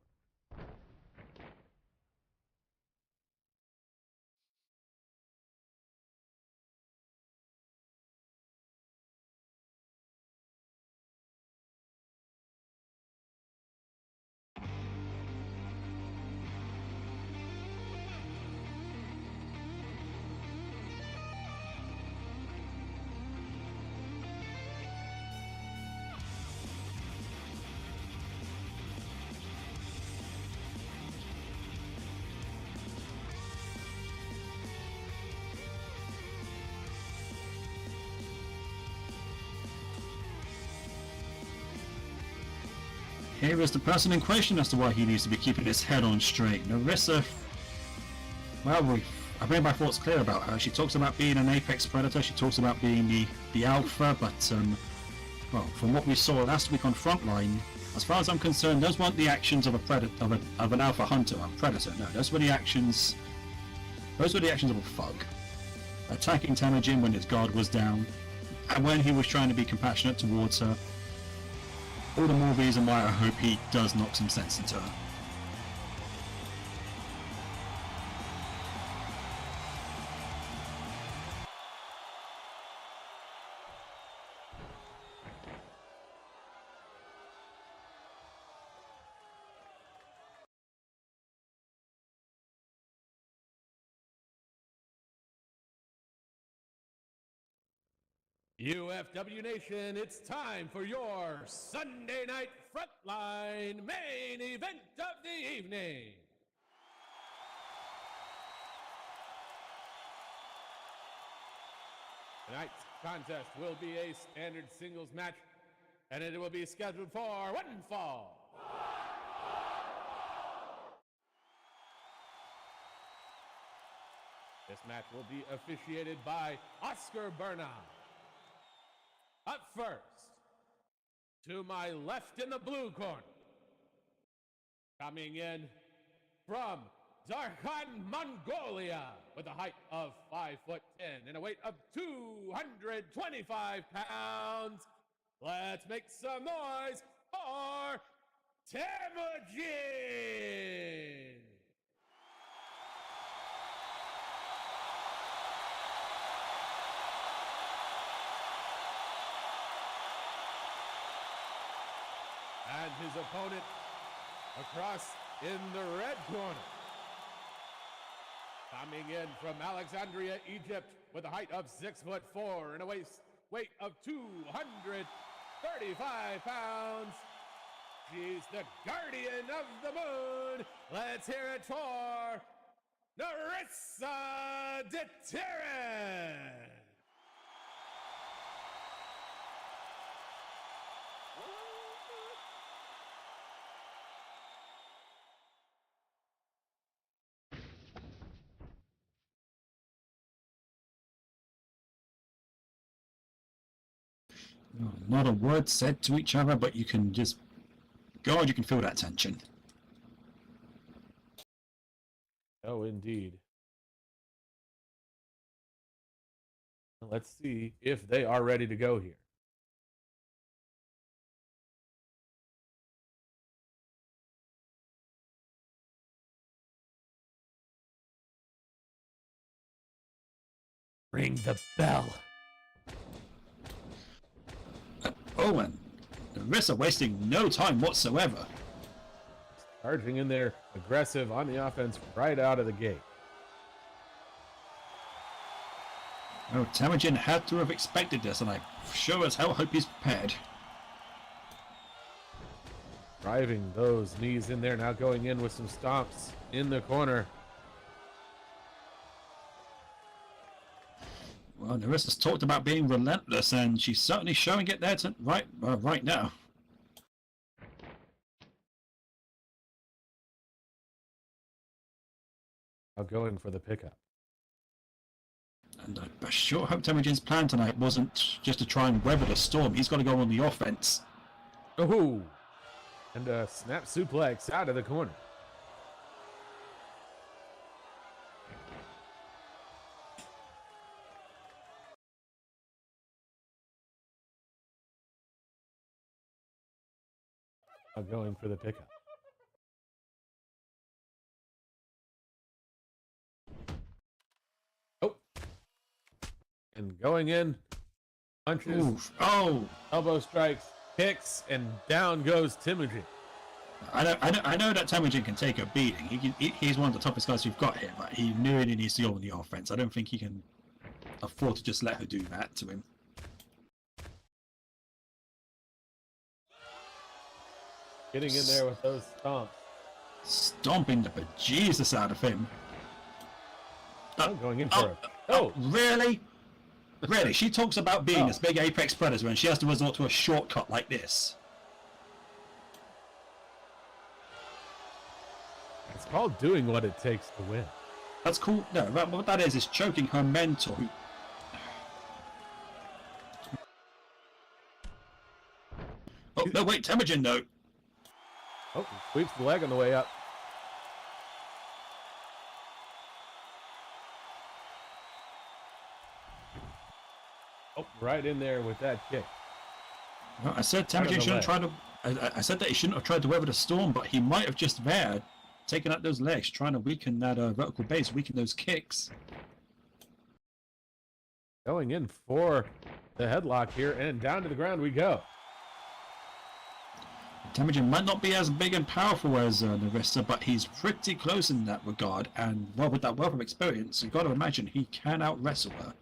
Here is the person in question as to why he needs to be keeping his head on straight. Narissa, well, I've made my thoughts clear about her. She talks about being an apex predator, she talks about being the alpha, but well, from what we saw last week on Frontline, as far as I'm concerned, those weren't the actions of a predator, of an alpha hunter, a predator. No, those were the actions of a thug. Attacking Temujin when his guard was down, and when he was trying to be compassionate towards her. all the more reason why I hope he does knock some sense into her. UFW Nation, it's time for your Sunday Night Frontline main event of the evening. Tonight's contest will be a standard singles match, and it will be scheduled for one fall. This match will be officiated by Oscar Burnham. Up first, to my left in the blue corner, coming in from Zarkhan, Mongolia, with a height of 5'10" and a weight of 225 pounds. Let's make some noise for Temujin! And his opponent across in the red corner, coming in from Alexandria, Egypt, with a height of 6'4" and a weight of 235 pounds. She's the guardian of the moon. Let's hear it for Narissa DeTierran. Not a word said to each other, but you can just... God, you can feel that tension. Oh, indeed. Let's see if they are ready to go here. Ring the bell. Owen, Narissa wasting no time whatsoever. Charging in there, aggressive on the offense right out of the gate. Oh, Temujin had to have expected this, and I sure as hell hope he's prepared. Driving those knees in there, now going in with some stomps in the corner. Well, Narissa's talked about being relentless, and she's certainly showing it there right now. Now going for the pickup. And I sure hope Temujin's plan tonight wasn't just to try and weather the storm. He's got to go on the offense. Oh, and a snap suplex out of the corner. Now going for the pickup. Oh, and going in, punches, Oof. Oh, elbow strikes, kicks, and down goes Temujin. I know that Temujin can take a beating. He's one of the toughest guys we've got here, but he really needs to go on the offense. I don't think he can afford to just let her do that to him. Getting in there with those stomps. Stomping the bejesus out of him. Oh, going in for it. Oh, Really? Really? She talks about being this big apex predator and she has to resort to a shortcut like this. it's called doing what it takes to win. That's cool. No, what that is choking her mentor. Oh, no, wait, Temujin, though. Oh, he sweeps the leg on the way up. Oh, right in there with that kick. Well, I said Out of Temujin the shouldn't way. I said that he shouldn't have tried to weather the storm, but he might have just there taken out those legs, trying to weaken that vertical base, weaken those kicks. Going in for the headlock here, and down to the ground we go. Temujin might not be as big and powerful as Narissa, but he's pretty close in that regard, and well, with that wealth of experience, you've got to imagine he can out-wrestle her.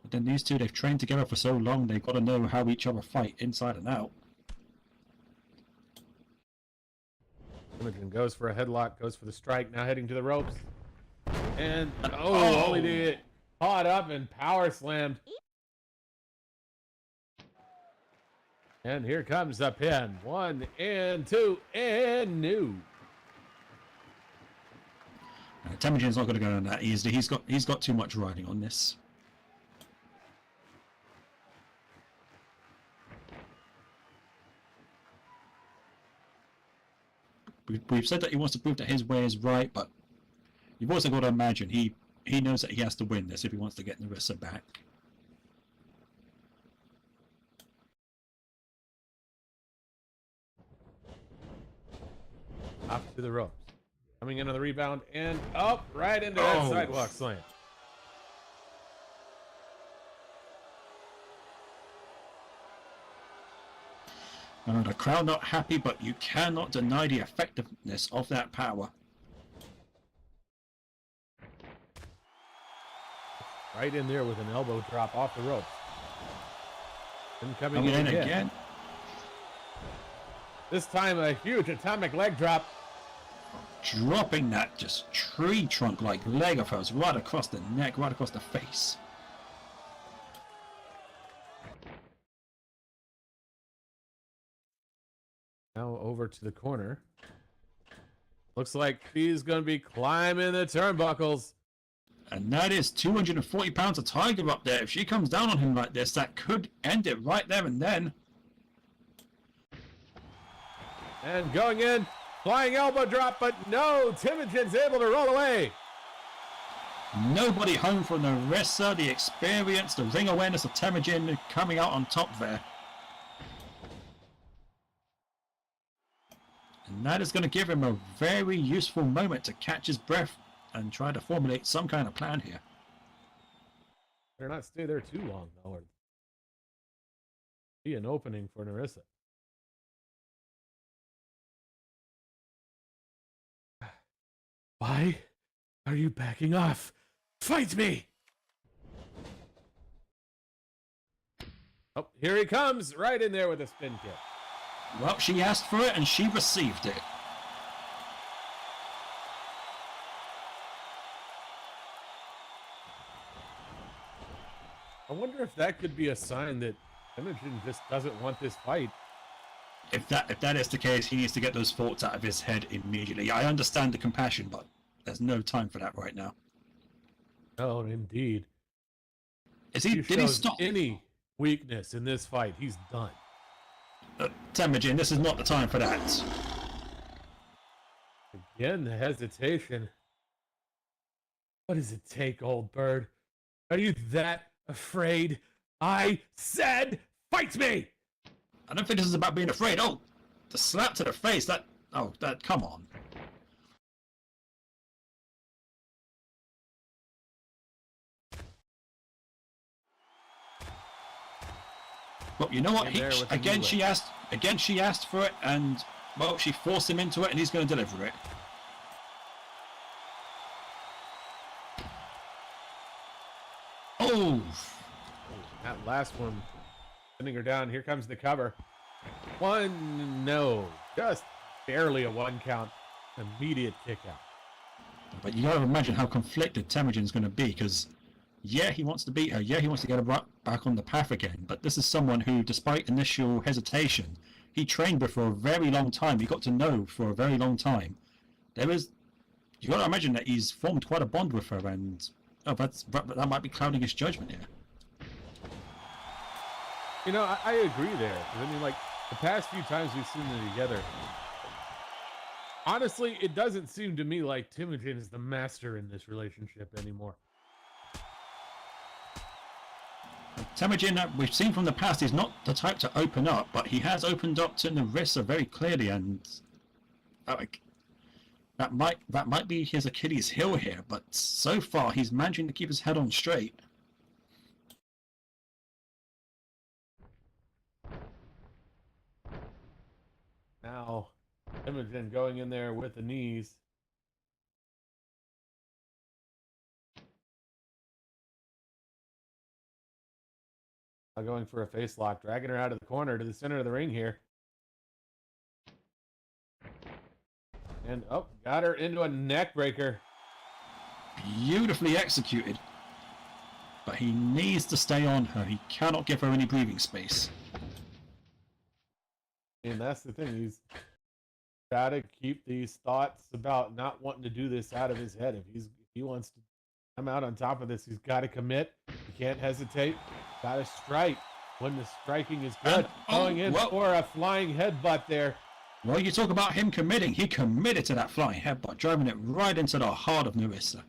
But then these two, they've trained together for so long, they've got to know how each other fight inside and out. Imogen goes for a headlock, goes for the strike, now heading to the ropes. And, only to get caught up and power slammed. And here comes the pin. 1 and 2 and new. Temujin's not going to go on that easily. He's got too much riding on this. We've said that he wants to prove that his way is right, but you've also got to imagine he knows that he has to win this if he wants to get Narissa back. Up to the ropes. Coming in on the rebound and up right into that sidewalk slam. The crowd not happy, but you cannot deny the effectiveness of that power. Right in there with an elbow drop off the ropes. And coming Coming in in again. again. This time a huge atomic leg drop. Dropping that just tree trunk like leg of hers right across the neck, right across the face. Now over to the corner. Looks like she's going to be climbing the turnbuckles. And that is 240 pounds of Tiger up there. If she comes down on him like this, that could end it right there and then. And going in, flying elbow drop, but no, Temujin's able to roll away. Nobody home from Narissa, the experience, the ring awareness of Temujin coming out on top there. And that is going to give him a very useful moment to catch his breath and try to formulate some kind of plan here. Better not stay there too long, though, or be an opening for Narissa. Why are you backing off? Fight me! Oh, here he comes, right in there with a spin kick. Well, she asked for it and she received it. I wonder if that could be a sign that Temujin just doesn't want this fight. If that is the case, he needs to get those thoughts out of his head immediately. I understand the compassion, but there's no time for that right now. Oh, indeed. Did he stop? Any weakness in this fight, he's done. Temujin, this is not the time for that. Again, the hesitation. What does it take, old bird? Are you that afraid? I said, fight me! I don't think this is about being afraid. Oh, the slap to the face. Come on. Well, you know what? She asked for it, and well, she forced him into it, and he's going to deliver it. Oh, that last one, sending her down. Here comes the cover. No, just barely a 1 count. Immediate kick out. But you got to imagine how conflicted Temujin's going to be, because yeah, he wants to beat her. Yeah, he wants to get her back on the path again. But this is someone who, despite initial hesitation, he trained with for a very long time. He got to know for a very long time. You got to imagine that he's formed quite a bond with her, and that might be clouding his judgment here. You know, I agree there. I mean, like, the past few times we've seen them together, honestly, it doesn't seem to me like Temujin is the master in this relationship anymore. Temujin, we've seen from the past, he's not the type to open up, but he has opened up to Narissa very clearly, and that might be his Achilles heel here. But so far, he's managing to keep his head on straight. Now, Imogen going in there with the knees. Now going for a face lock, dragging her out of the corner to the center of the ring here. And, oh, got her into a neck breaker. Beautifully executed. But he needs to stay on her. He cannot give her any breathing space. And that's the thing. He's got to keep these thoughts about not wanting to do this out of his head. If he wants to come out on top of this, he's got to commit. He can't hesitate. Got to strike when the striking is good. Going in for a flying headbutt there. Well, you talk about him committing. He committed to that flying headbutt, driving it right into the heart of Narissa.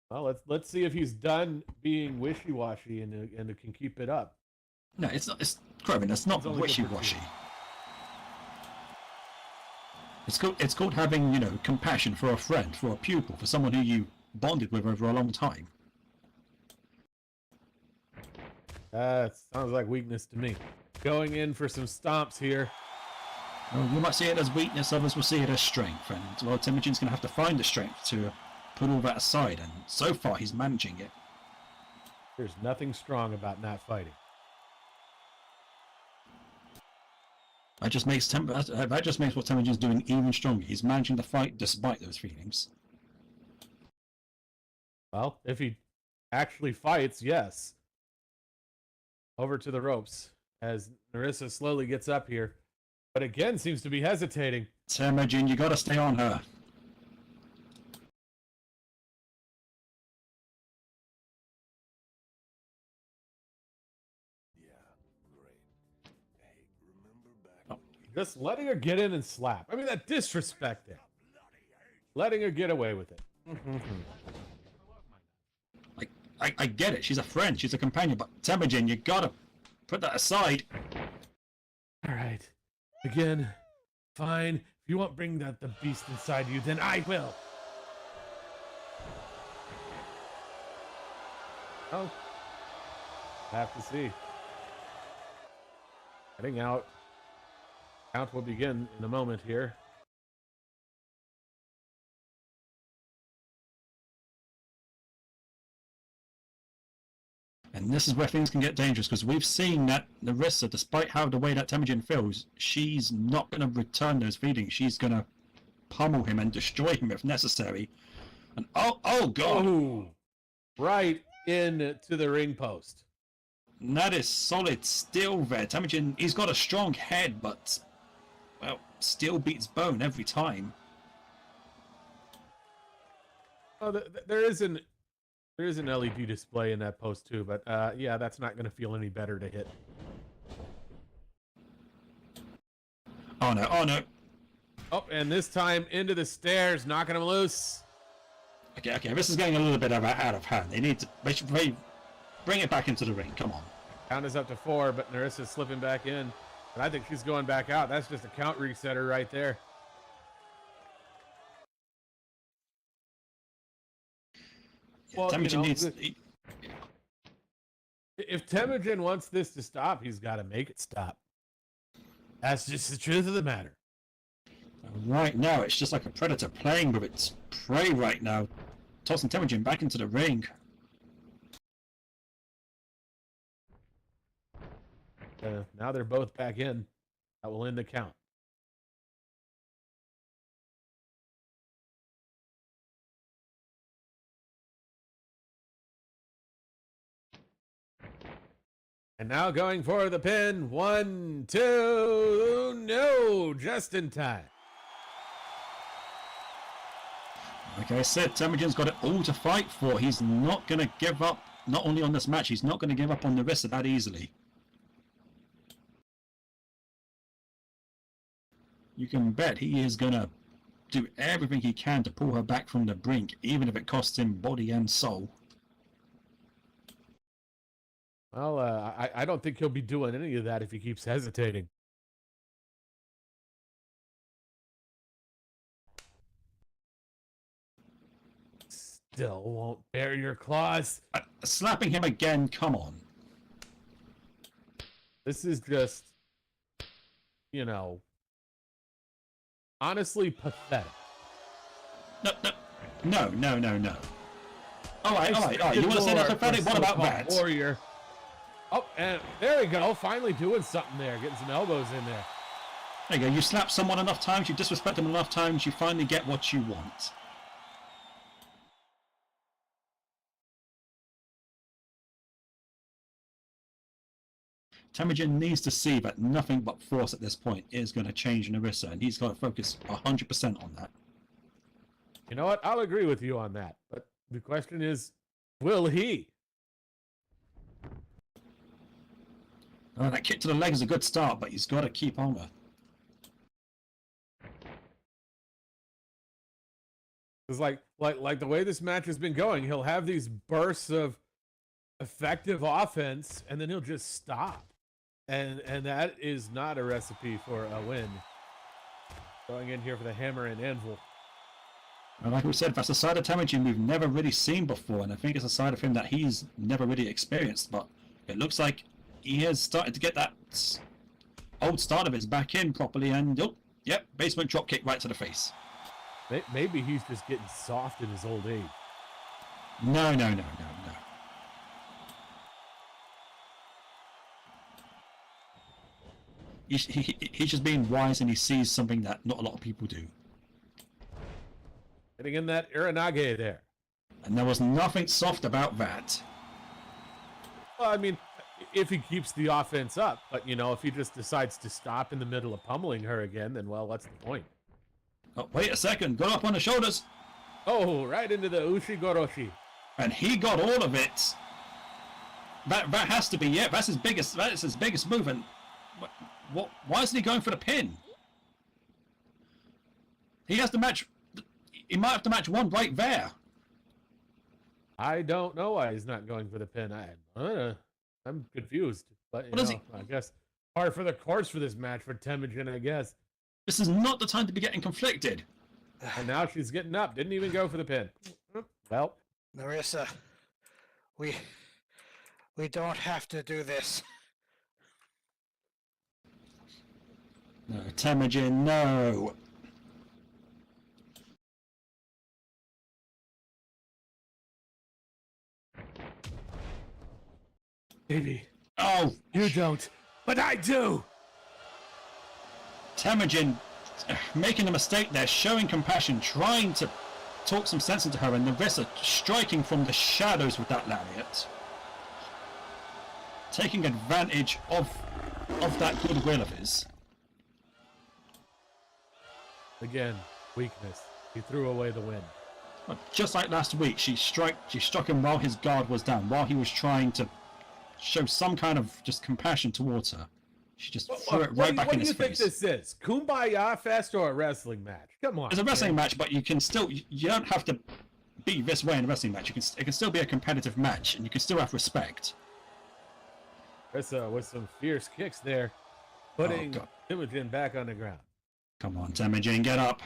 Well, let's see if he's done being wishy-washy and can keep it up. No, it's not. It's Corbin. That's not only good for wishy-washy. It's called having, compassion for a friend, for a pupil, for someone who you bonded with over a long time. That sounds like weakness to me. Going in for some stomps here. Well, you might see it as weakness, others will see it as strength, and well, Temujin's going to have to find the strength to put all that aside, and so far he's managing it. There's nothing strong about not fighting. That just makes what Temujin's doing even stronger. He's managing to fight despite those feelings. Well, if he actually fights, yes. Over to the ropes as Narissa slowly gets up here, but again seems to be hesitating. Temujin, you got to stay on her. Just letting her get in and slap. I mean, that disrespect there. Letting her get away with it. I get it. She's a friend. She's a companion. But Temujin, you gotta put that aside. All right. Again, fine. If you won't bring the beast inside you, then I will. Oh. Have to see. Heading out. Count will begin in a moment here. And this is where things can get dangerous, because we've seen that Narissa, despite the way that Temujin feels, she's not going to return those feelings. She's going to pummel him and destroy him if necessary. And oh god! Ooh, right into the ring post. And that is solid steel there. Temujin, he's got a strong head, but well, steel beats bone every time. Oh, there is an LED display in that post too, but yeah, that's not going to feel any better to hit. Oh no! Oh no! Oh, and this time into the stairs, knocking him loose. Okay, this is getting a little bit out of hand. They should bring it back into the ring. Come on. Count is up to 4, but Narissa's slipping back in. And I think she's going back out. That's just a count resetter right there. Well, Temujin needs. If Temujin wants this to stop, he's got to make it stop. That's just the truth of the matter. Right now, it's just like a predator playing with its prey right now. Tossing Temujin back into the ring. Now they're both back in. That will end the count. And now going for the pin. 1, 2, no, just in time. Like I said, Temujin's got it all to fight for. He's not going to give up, not only on this match, he's not going to give up on Narissa that easily. You can bet he is going to do everything he can to pull her back from the brink, even if it costs him body and soul. Well, I don't think he'll be doing any of that if he keeps hesitating. Still won't bear your claws. Slapping him again, come on. This is just, you know, honestly pathetic. No. All right. You want to say that's pathetic? What about that? Warrior. Oh, and there we go. Finally doing something there. Getting some elbows in there. There you go. You slap someone enough times, you disrespect them enough times, you finally get what you want. Temujin needs to see that nothing but force at this point is going to change Narissa, and he's got to focus 100% on that. You know what? I'll agree with you on that. But the question is, will he? Oh, that kick to the leg is a good start, but he's got to keep on her. It's like the way this match has been going, he'll have these bursts of effective offense, and then he'll just stop. And that is not a recipe for a win. Going in here for the hammer and anvil. And like we said, that's a side of Temujin we've never really seen before, and I think it's a side of him that he's never really experienced, but it looks like he has started to get that old start of his back in properly, and yep, basement drop kick right to the face. Maybe he's just getting soft in his old age. No. He's just being wise, and he sees something that not a lot of people do. Getting in that Uranage there. And there was nothing soft about that. Well, I mean, if he keeps the offense up, but you know, if he just decides to stop in the middle of pummeling her again, then well, what's the point? Oh, wait a second, got up on the shoulders. Oh, right into the Ushigoroshi. And he got all of it. That has to be it. That's his biggest move. And what? Why isn't he going for the pin? He has to match. He might have to match one right there. I don't know why he's not going for the pin. I'm confused. But you know, I guess par for the course for this match for Temujin, I guess. This is not the time to be getting conflicted. And now she's getting up. Didn't even go for the pin. Well, Narissa, we don't have to do this. No, Temujin, no. baby, Oh, you don't, but I do. Temujin making a mistake there, showing compassion, trying to talk some sense into her, and Narissa striking from the shadows with that lariat. Taking advantage of that goodwill of his. Again, weakness. He threw away the win. Just like last week, she struck him while his guard was down, while he was trying to show some kind of just compassion towards her. She just threw it right back in his face. What do you think this is? Kumbaya Fest or a wrestling match? Come on. It's a wrestling match, but you don't have to be this way in a wrestling match. It can still be a competitive match, and you can still have respect. Narissa with some fierce kicks there, putting Temujin back on the ground. Come on, Temujin, get up.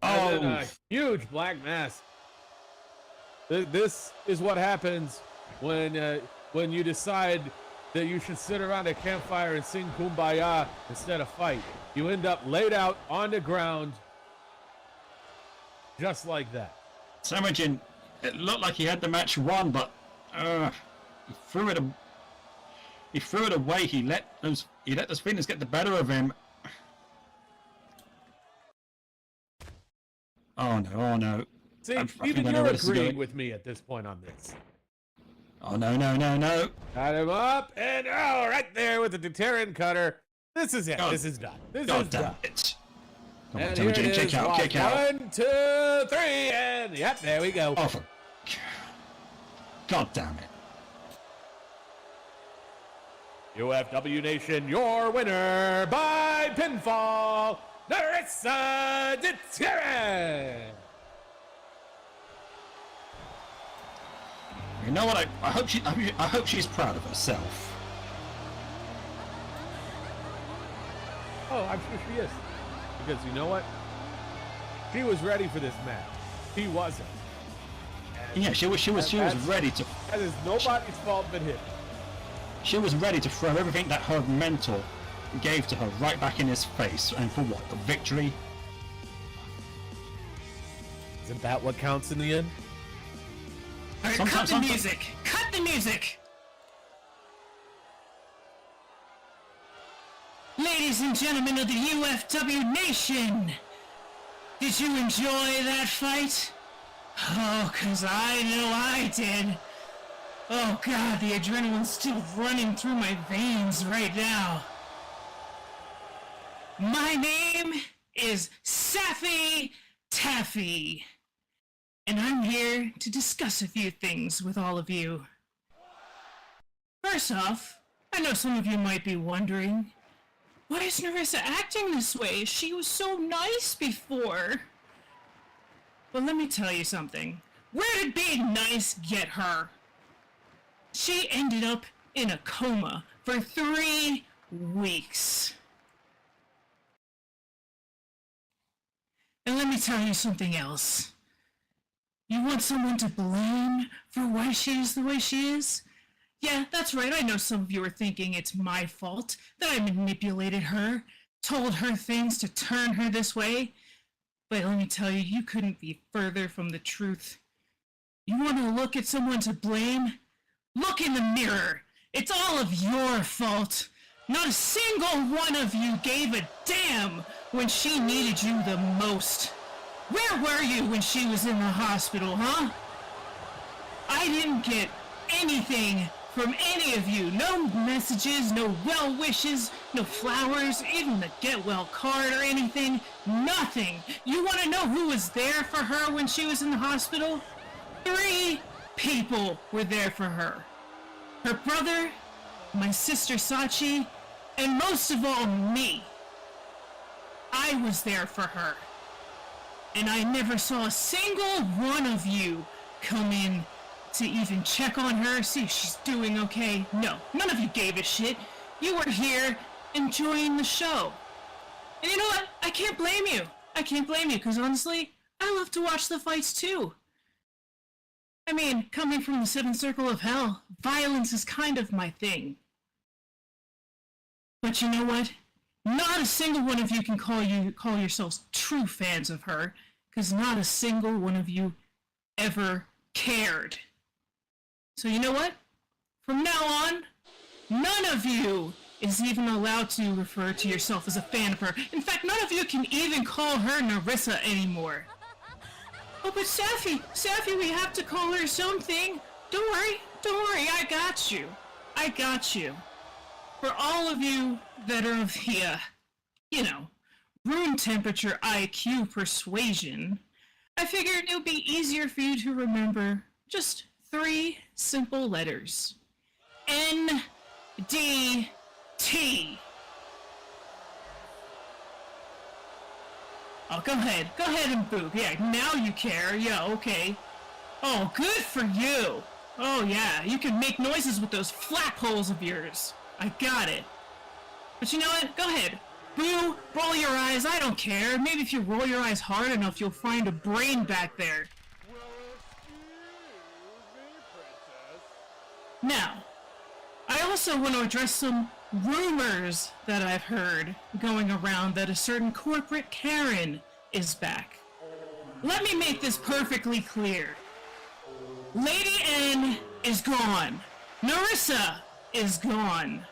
And then a huge black mass. This is what happens when you decide that you should sit around a campfire and sing Kumbaya instead of fight. You end up laid out on the ground, just like that. Temujin, it looked like he had the match won, but he threw it. He threw it away. He let those feelings get the better of him. Oh no. See, I even think I know you're where this is agreeing going. with me at this point on this. Oh no. Got him up, and right there with the deterrent cutter. This is it. God. This is done. This God is damn done. it. Come on, And here it Temujin, is. kick out. Watch. 1, 2, 3, and yep, there we go. Oh, God damn it. UFW Nation, your winner by pinfall, Narissa Deterrent. You know what? I hope she's proud of herself. Oh, I'm sure she is. Because you know what? She was ready for this match. He wasn't. Yeah, she was ready to. That is nobody's fault but his. She was ready to throw everything that her mentor gave to her right back in his face, and for what? The victory? Isn't that what counts in the end? Alright, cut the music! Cut the music! Ladies and gentlemen of the UFW Nation! Did you enjoy that fight? Oh, 'cause I know I did. Oh god, the adrenaline's still running through my veins right now. My name is Saffy Taffy, and I'm here to discuss a few things with all of you. First off, I know some of you might be wondering, why is Narissa acting this way? She was so nice before. Well, let me tell you something. Where did being nice get her? She ended up in a coma for 3 weeks. And let me tell you something else. You want someone to blame for why she is the way she is? Yeah, that's right. I know some of you are thinking it's my fault, that I manipulated her, told her things to turn her this way. But let me tell you, you couldn't be further from the truth. You want to look at someone to blame? Look in the mirror. It's all of your fault. Not a single one of you gave a damn when she needed you the most. Where were you when she was in the hospital, huh? I didn't get anything from any of you. No messages, no well wishes, no flowers, even the get well card or anything. Nothing. You want to know who was there for her when she was in the hospital? 3 people were there for her. Her brother, my sister Sachi, and most of all, me. I was there for her. And I never saw a single one of you come in to even check on her, see if she's doing okay. No, none of you gave a shit. You were here enjoying the show. And you know what? I can't blame you. I can't blame you, because honestly, I love to watch the fights too. I mean, coming from the 7th Circle of Hell, violence is kind of my thing. But you know what? Not a single one of you can call yourselves true fans of her, because not a single one of you ever cared. So you know what? From now on, none of you is even allowed to refer to yourself as a fan of her. In fact, none of you can even call her Narissa anymore. Oh, but Saffy, we have to call her something. Don't worry, I got you. I got you. For all of you that are of the, room temperature IQ persuasion, I figured it would be easier for you to remember just 3 simple letters. N-D-T. Oh, go ahead and boop. Yeah, now you care. Yeah, okay. Oh, good for you. Oh, yeah, you can make noises with those flap holes of yours. I got it. But you know what? Go ahead. Boo, roll your eyes. I don't care. Maybe if you roll your eyes hard enough, you'll find a brain back there. Now, I also want to address some rumors that I've heard going around that a certain corporate Karen is back. Let me make this perfectly clear. Lady N is gone. Narissa is gone.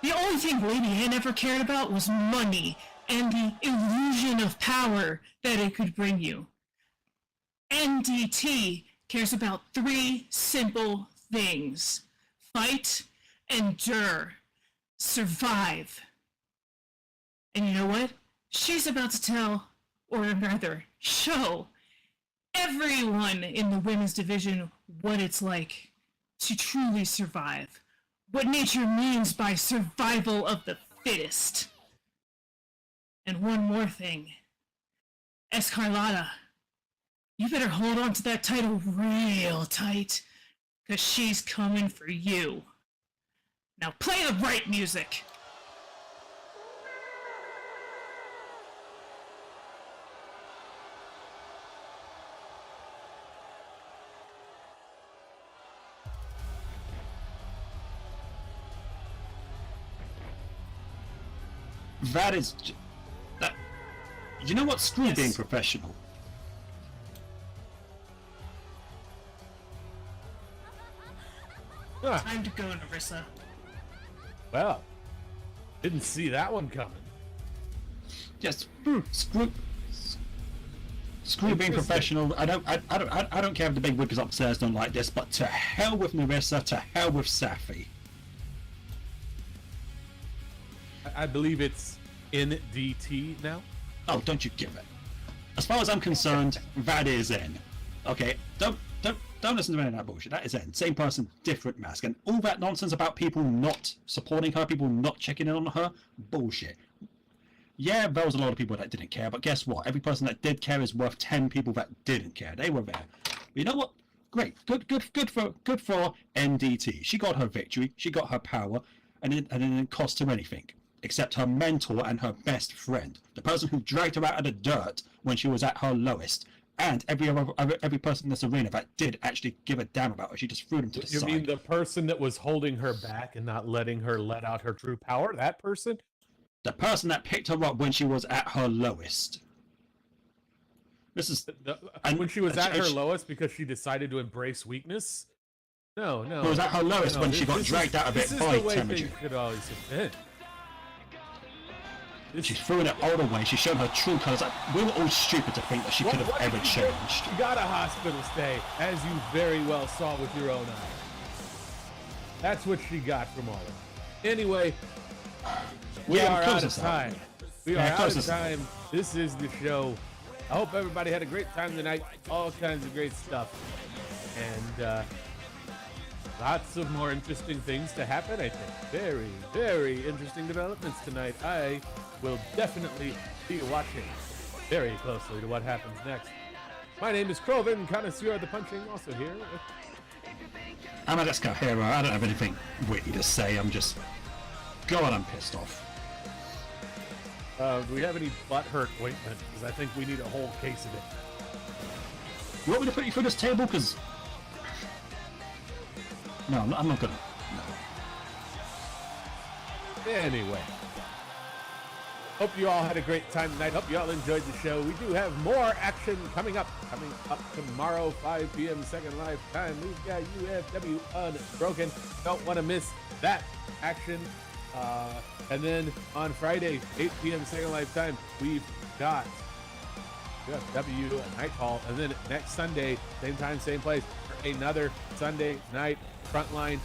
The only thing Lady N ever cared about was money and the illusion of power that it could bring you. NDT cares about 3 simple things. Fight, endure, survive. And you know what? She's about to tell, or rather, show everyone in the women's division what it's like to truly survive. What nature means by survival of the fittest. And one more thing. Escarlata, You better hold on to that title real tight, because she's coming for you. Now play the right music! That is... That, you know what? Screw Yes. being professional. Huh. Time to go, Narissa. Well, didn't see that one coming. Just screw being professional. I don't care if the big wiggers upstairs don't like this, but to hell with Narissa, to hell with Safi. I believe it's in DT now. Oh, don't you give it. As far as I'm concerned, that is in. Okay, don't listen to any of that bullshit. That is in. Same person, different mask, and all that nonsense about people not supporting her, people not checking in on her, bullshit. Yeah, there was a lot of people that didn't care, but guess what? Every person that did care is worth 10 people that didn't care. They were there. But you know what? Great, good for NDT. She got her victory, she got her power, and it didn't cost her anything. Except her mentor and her best friend, the person who dragged her out of the dirt when she was at her lowest, and every person in this arena that did actually give a damn about her. She just threw them to the You side. mean the person that was holding her back and not letting her let out her true power? That person? The person that picked her up when she was at her lowest. This is And when she was at her she- lowest because she decided to embrace weakness? No. It was at her lowest when she got dragged out of it by This is the way Temujin. things should always have been. She's throwing it all the way. She's shown her true colours. Like, we were all stupid to think that she could have What ever did she get? changed. She got a hospital stay, as you very well saw with your own eyes. That's what she got from all of it. Anyway, we Yeah, are close out of this out. time. We Yeah, are out close of this out. time. This is the show. I hope everybody had a great time tonight. All kinds of great stuff. And lots of more interesting things to happen, I think. Very, very interesting developments tonight. I will definitely be watching very closely to what happens next. My name is Kroven, connoisseur of the punching, also here. I'm a Deska hero. I don't have anything witty to say. I'm just... God, I'm pissed off. Do we have any butthurt ointment? Because I think we need a whole case of it. You want me to put you through this table? Because... No, I'm not gonna. No. Anyway. Hope you all had a great time tonight. Hope you all enjoyed the show. We do have more action coming up. Coming up tomorrow, 5 p.m. Second Life time. We've got UFW Unbroken. Don't want to miss that action. And then on Friday, 8 p.m. Second Life time, we've got UFW Nightfall. And then next Sunday, same time, same place, for another Sunday night Frontline.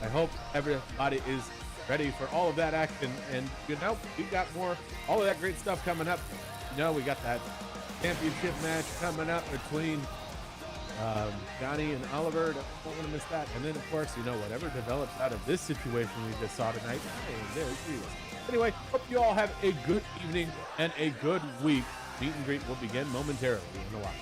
I hope everybody is ready for all of that action. And you know, we got more, all of that great stuff coming up. You know, we got that championship match coming up between Johnny and Oliver. Don't want to miss that. And then, of course, you know, whatever develops out of this situation we just saw tonight. Hey, there she is. Anyway, hope you all have a good evening and a good week. Meet and greet will begin momentarily in a while.